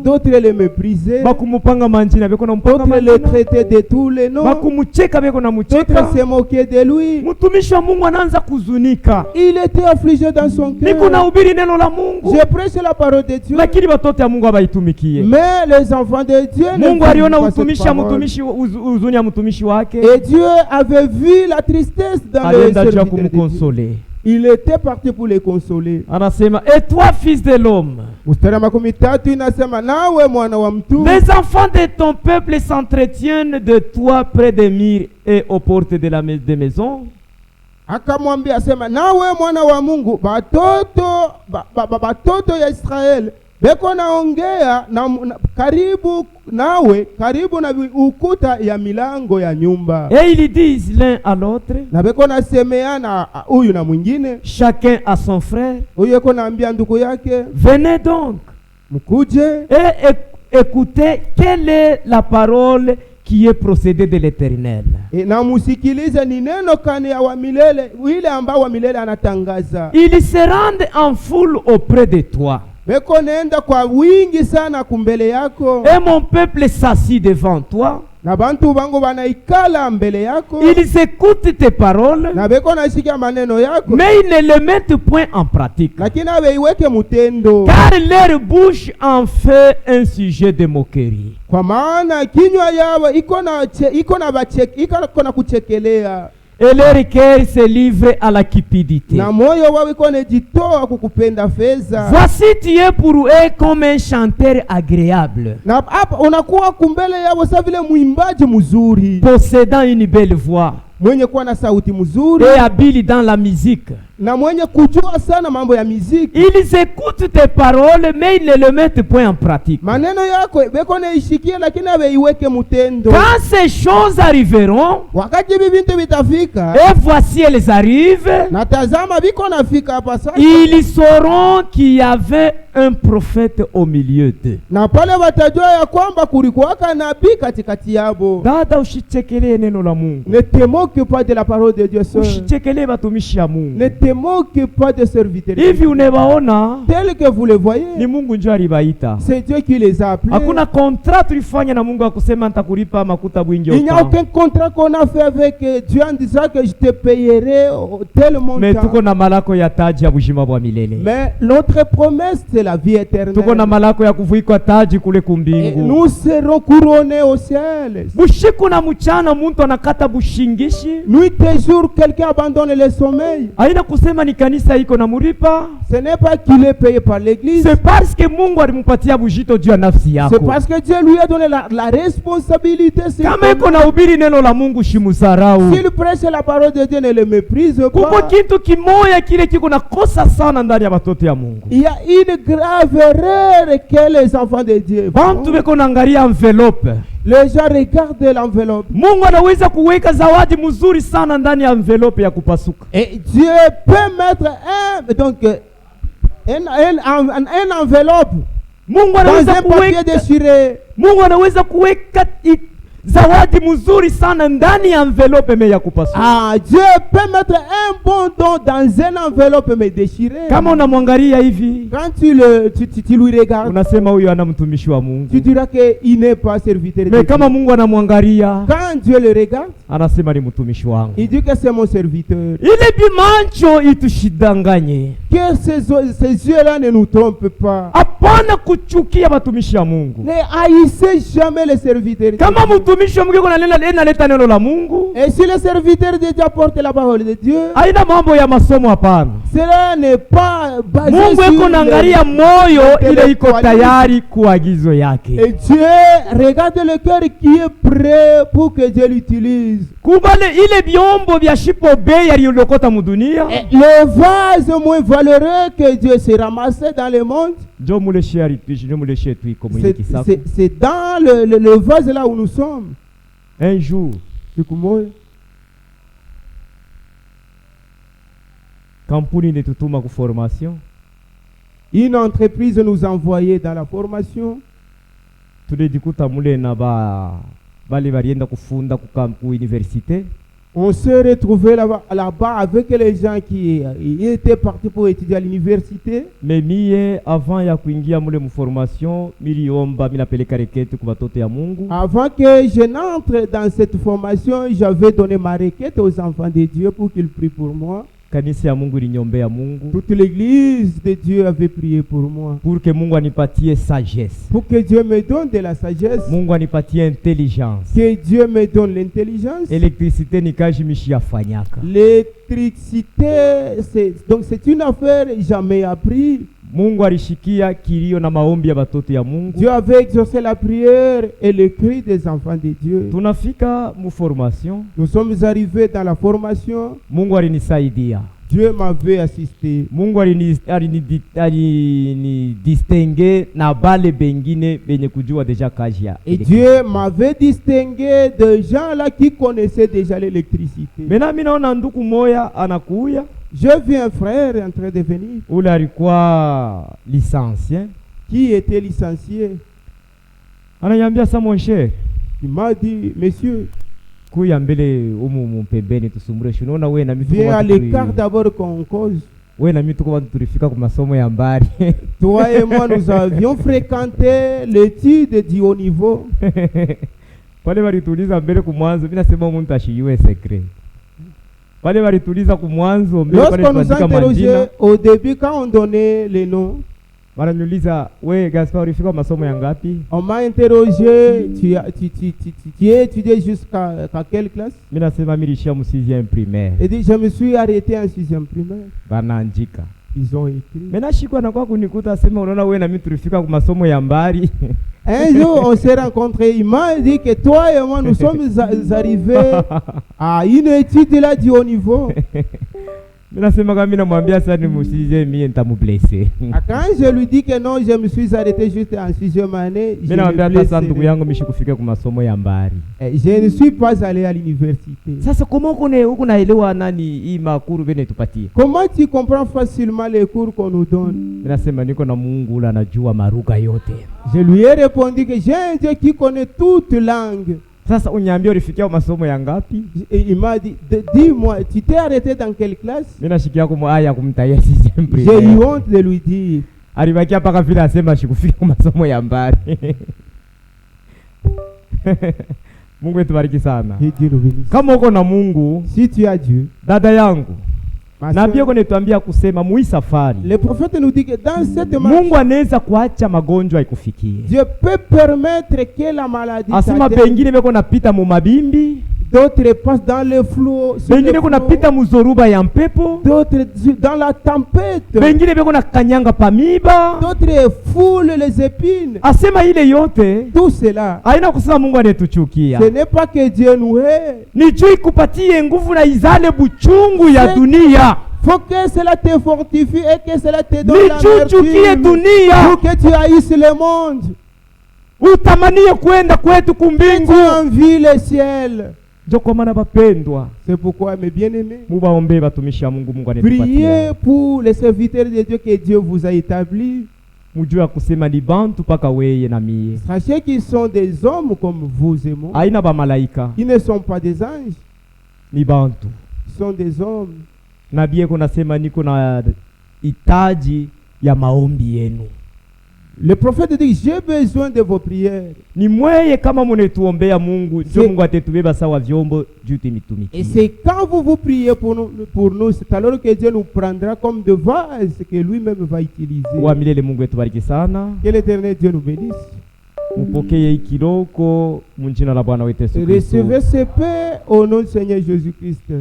D'autres les méprisaient. D'autres les traitaient de tous les noms. D'autres se moquaient de lui. Il était affligé dans son cœur. Je prêche la parole de Dieu. Mais les enfants de Dieu ne vivent pas. Et Dieu avait vu la tristesse dans le serviteur de Dieu. Il était parti pour les consoler. Anasema, et toi, fils de l'homme, les enfants de ton peuple s'entretiennent de toi près des murs et aux portes des maisons. Akamwambia asema, nawe mwana wa Mungu, batoto ya Israeli beko naongea na karibu nawe, karibu na ukuta ya milango ya nyumba. Et ils disent l'un à l'autre, na beko nasemeana huyu na mwingine, chacun à son frère, huyu yeko naambia ndugu yake, venez donc, mkuje et écoutez quelle est la parole qui est procédé de l'Éternel. Na musikilize ni neno kani ya wa milele, ile ambao wa milele anatangaza. Ils se rendent en foule auprès de toi. Beko nenda kwa wingi sana kumbele yako. Et mon peuple s'assit devant toi. Na bantu bangu banaikala mbele yako. Ils écoutent tes paroles. Na beko nasikia maneno yako. Mais ils ne le mettent point en pratique. Lakini abeiweke mutendo. Car leur bouche en fait un sujet de moquerie. Kwa maana kinywa yao iko na kuchekelea. Et leur cœur se livre à la cupidité. Na moyo wao iko nejitoa kukupenda fedha. Voici tu es pour eux comme un chanteur agréable. Na hapa unakuwa kumbele yao sawa vile mwimbaji mzuri. Possédant une belle voix. Mwenye kuwa na sauti mzuri. Et habile dans la musique. Na mwenye kujua sana mambo ya muziki. Ils écoutent tes paroles mais ils ne le mettent point en pratique. Maneno yako beko naishikia lakini abeiweke mutendo. Quand ces choses arriveront, wakati hivi vitu vitafika, et voici elles arrivent, na tazama biko nafika hapa sasa, ils sauront qu'il y avait un prophète au milieu d'eux. Na pale watajua ya kwamba kulikuwaka nabii katikati yabo. Dada, ushichekelee neno la Mungu. Ne te moque pas de la parole de Dieu. Ushichekelee batumishi ya Mungu. Ne te moque pas de serviteurs. Hivi unewaona? Tel que vous le voyez. Ni Mungu njoo alibaita. C'est Dieu qui les a appelés. Hakuna contrat tulifanya na Mungu akusema nitakulipa makuta bwingi. Il n'y a aucun contrat qu'on a fait avec Dieu en disant que je te payerai tel montant. Mais tuko na malako ya taji ya bujima bwa milele. Mais notre promesse c'est la vie éternelle. Tuko na malako ya kuvuikwa taji kule kumbingu. Nous serons couronnés au ciel. Bushiku na mchana muntu anakata bushingishi. Nuit et jour quelqu'un abandonne le sommeil. Haina kusema ni kanisa iko na muripa. Ce n'est pas qu'il est payé par l'église. C'est parce que Mungu alimpatia bujito juu ya nafsi yako. C'est parce que Dieu lui a donné la responsabilité. Kama iko na ubiri neno la Mungu shimusarau. S'il prêche la parole de Dieu, ne le méprise pas. Kuko kitu kimoya kile kiko na kosa sana ndani ya watoto ya Mungu. Il y a une grave erreur que les enfants de Dieu. Bantu beko naangalia envelope. Les gens regardent l'enveloppe. Mungu anaweza kuweka zawadi mzuri sana ndani ya envelope ya kupasuka. Et Dieu peut mettre un enveloppe. Mungu anaweza kuweka déchiré. Mungu anaweza kuweka zawadi mzuri sana ndani ya envelope me ya kupasuka. Dieu peut mettre un bon don dans un enveloppe mais déchiré. Kama unamwangalia hivi, quand tu lui regardes, unasema huyu ana mtumishi wa Mungu. Tu diras que il n'est pas serviteur de Dieu. Mais kama Mungu anamwangalia, quand Dieu le regarde, anasema ni mtumishi wangu. Il dit que c'est mon serviteur. Ile bimancho itushidanganye. Que ces yeux-là ne nous trompent pas. Hapana kuchukia watumishi wa Mungu. Ne haïssez jamais les serviteurs. Kama mtumishi wa Mungu analeta neno la Mungu, et si le serviteur de Dieu apporte la parole de Dieu, haina mambo ya masomo hapana. Cela n'est pas basé Mungu sur eko naangalia moyo ile iko tayari kuagizo yake. Et Dieu regarde le cœur qui est prêt pour que Dieu l'utilise. Kubale ile biombo vya shipo bei aliyolokota mudunia. Le vase moins valeureux que Dieu s'est ramassé dans le monde. C'est dans le vase là où nous sommes. Un jour, kampuni netutuma ku formation. Une entreprise nous envoyait dans la formation. Tulijikuta mule na bali balienda kufunda ku université. On se retrouvait là-bas avec les gens qui étaient partis pour étudier à l'université. Mais mie avant ya kuingia mule mu formation, miliomba minapeleka requête kwa watoto ya Mungu. Avant que je n'entre dans cette formation, j'avais donné ma requête aux enfants de Dieu pour qu'ils prient pour moi. Kanisa ya Mungu liniombea Mungu. Toute l'église de Dieu avait prié pour moi. Pour que Mungu anipatie sagesse. Pour que Dieu me donne de la sagesse. Mungu anipatie intelligence. Que Dieu me donne l'intelligence. Électricité ni kazi mishiyafanyaka. L'électricité, c'est une affaire jamais appris. Mungu alishikia kilio na maombi ya batoto ya Mungu. Dieu avait exaucé la prière et le cri des enfants de Dieu. Tunafika mu formation. Nous sommes arrivés dans la formation. Mungu alinisaidia. Dieu m'avait assisté. Mungu alinidistingue na bale bengine benye kujua deja kazi ya. Et Dieu m'avait distingué de gens là qui connaissaient déjà l'électricité. Mena mimi naona nduku moya anakuya. Je vis un frère en train de venir. Ule alikuwa licencié. Qui était licencié. Ananiambia ça mon cher. Il m'a dit, monsieur, kuya mbele umu pembeni tusumbure shinaona wewe na mimi viens à l'écart d'abord qu'on cause. Wewe na mimi tuko watu tulifika kwa masomo ya mbali. Toi et moi nous avions fréquenté l'étude du haut niveau. Pale walituuliza mbele kumwanzo mimi nasema mtu ashiwe secret. Pale walituuliza kumwanzo mbele pale tuandika majina. Au début quand on donnait les noms, wananiuliza wewe Gaspard ulifika masomo ya ngapi? On m'a interrogé, tu es étudié jusqu'à quelle classe? Mimi nasema mimi nilishia mu 6e primaire. Et dit je me suis arrêté en 6e primaire. Banaandika. Ils ont écrit. Mena shiko anakuwa kunikuta sema unaona wewe na mimi tulifika kwa masomo ya mbali. Un jour on s'est rencontrés, il m'a dit que toi et moi nous sommes arrivés à une étude là du haut niveau. Minasema kama mimi namwambia sasa ni musije mimi nitamublesser. Quand je lui dis que non, je me suis arrêté juste en 6e année, je namwambia sasa ndugu yangu mishikufika kwa masomo ya mbali. Je ne suis pas allé à l'université. Sasa comment uko naelewa nani hii makuru bene tupatie? Comment tu comprends facilement les cours qu'on nous donne? Minasema niko na Mungu ule anajua maruga yote. Je lui ai répondu que j'ai un Dieu qui connaît toute langue. Sasa uniambia ulifikia masomo ya ngapi? Il m'a dit, dis-moi, tu t'es arrêté dans quelle classe? Mimi nashikia kwa aya kumtaia 6e primaire. J'ai eu honte de lui dire. Alibakia paka vile asema shikufika masomo ya mbali. Mungu etubariki sana. Kama uko na Mungu, si tu as Dieu, dada yangu, nabii yako netuambia kusema mui safari. Le prophète nous dit que dans cette marche, Mungu anaweza kuacha magonjwa ikufikie. Dieu peut permettre que la maladie asema bengine beko napita mu mabimbi, d'autres passent dans le flot, bengine kuna pita mu zoruba ya mpepo, d'autres dans la tempête, bengine beko na kanyanga pamiba, d'autres foulent les épines. Asema ile yote, tout cela haina kusema Mungu anetuchukia. Ce n'est pas que Dieu nous hait. Ni juu ikupatie nguvu na izale buchungu ya dunia. Faut que cela te fortifie et que cela te donne la dunia, pour que tu haïsses le monde. Utamanie kwenda kwetu kumbingu. Tu envies le ciel. Joko mana bapendwa. C'est pourquoi mes bien-aimés, mubaombe batumishi ya Mungu, Mungu anetupatia. Priez pour les serviteurs de Dieu que Dieu vous a établis. Mujua kusema ni bantu paka weye na mie. Sachez qu'ils sont des hommes comme vous et moi. Aina ba malaika. Ils ne sont pas des anges. Ni bantu. Ils sont des hommes. Nabii yako nasema niko na hitaji ya maombi yenu. Le prophète dit, j'ai besoin de vos prières. Ni mweye kama mnetuombea Mungu, ndio Mungu atetubeba sawa vyombo juu tumitumiki. Et c'est quand vous priez pour nous, c'est alors que Dieu nous prendra comme de vase que lui-même va utiliser. Wa milele Mungu etubariki sana. Que l'Éternel Dieu nous bénisse. Mupokee ikiroko mu jina la Bwana wetu Yesu Kristo. Recevez ce paix au nom du Seigneur Jésus-Christ.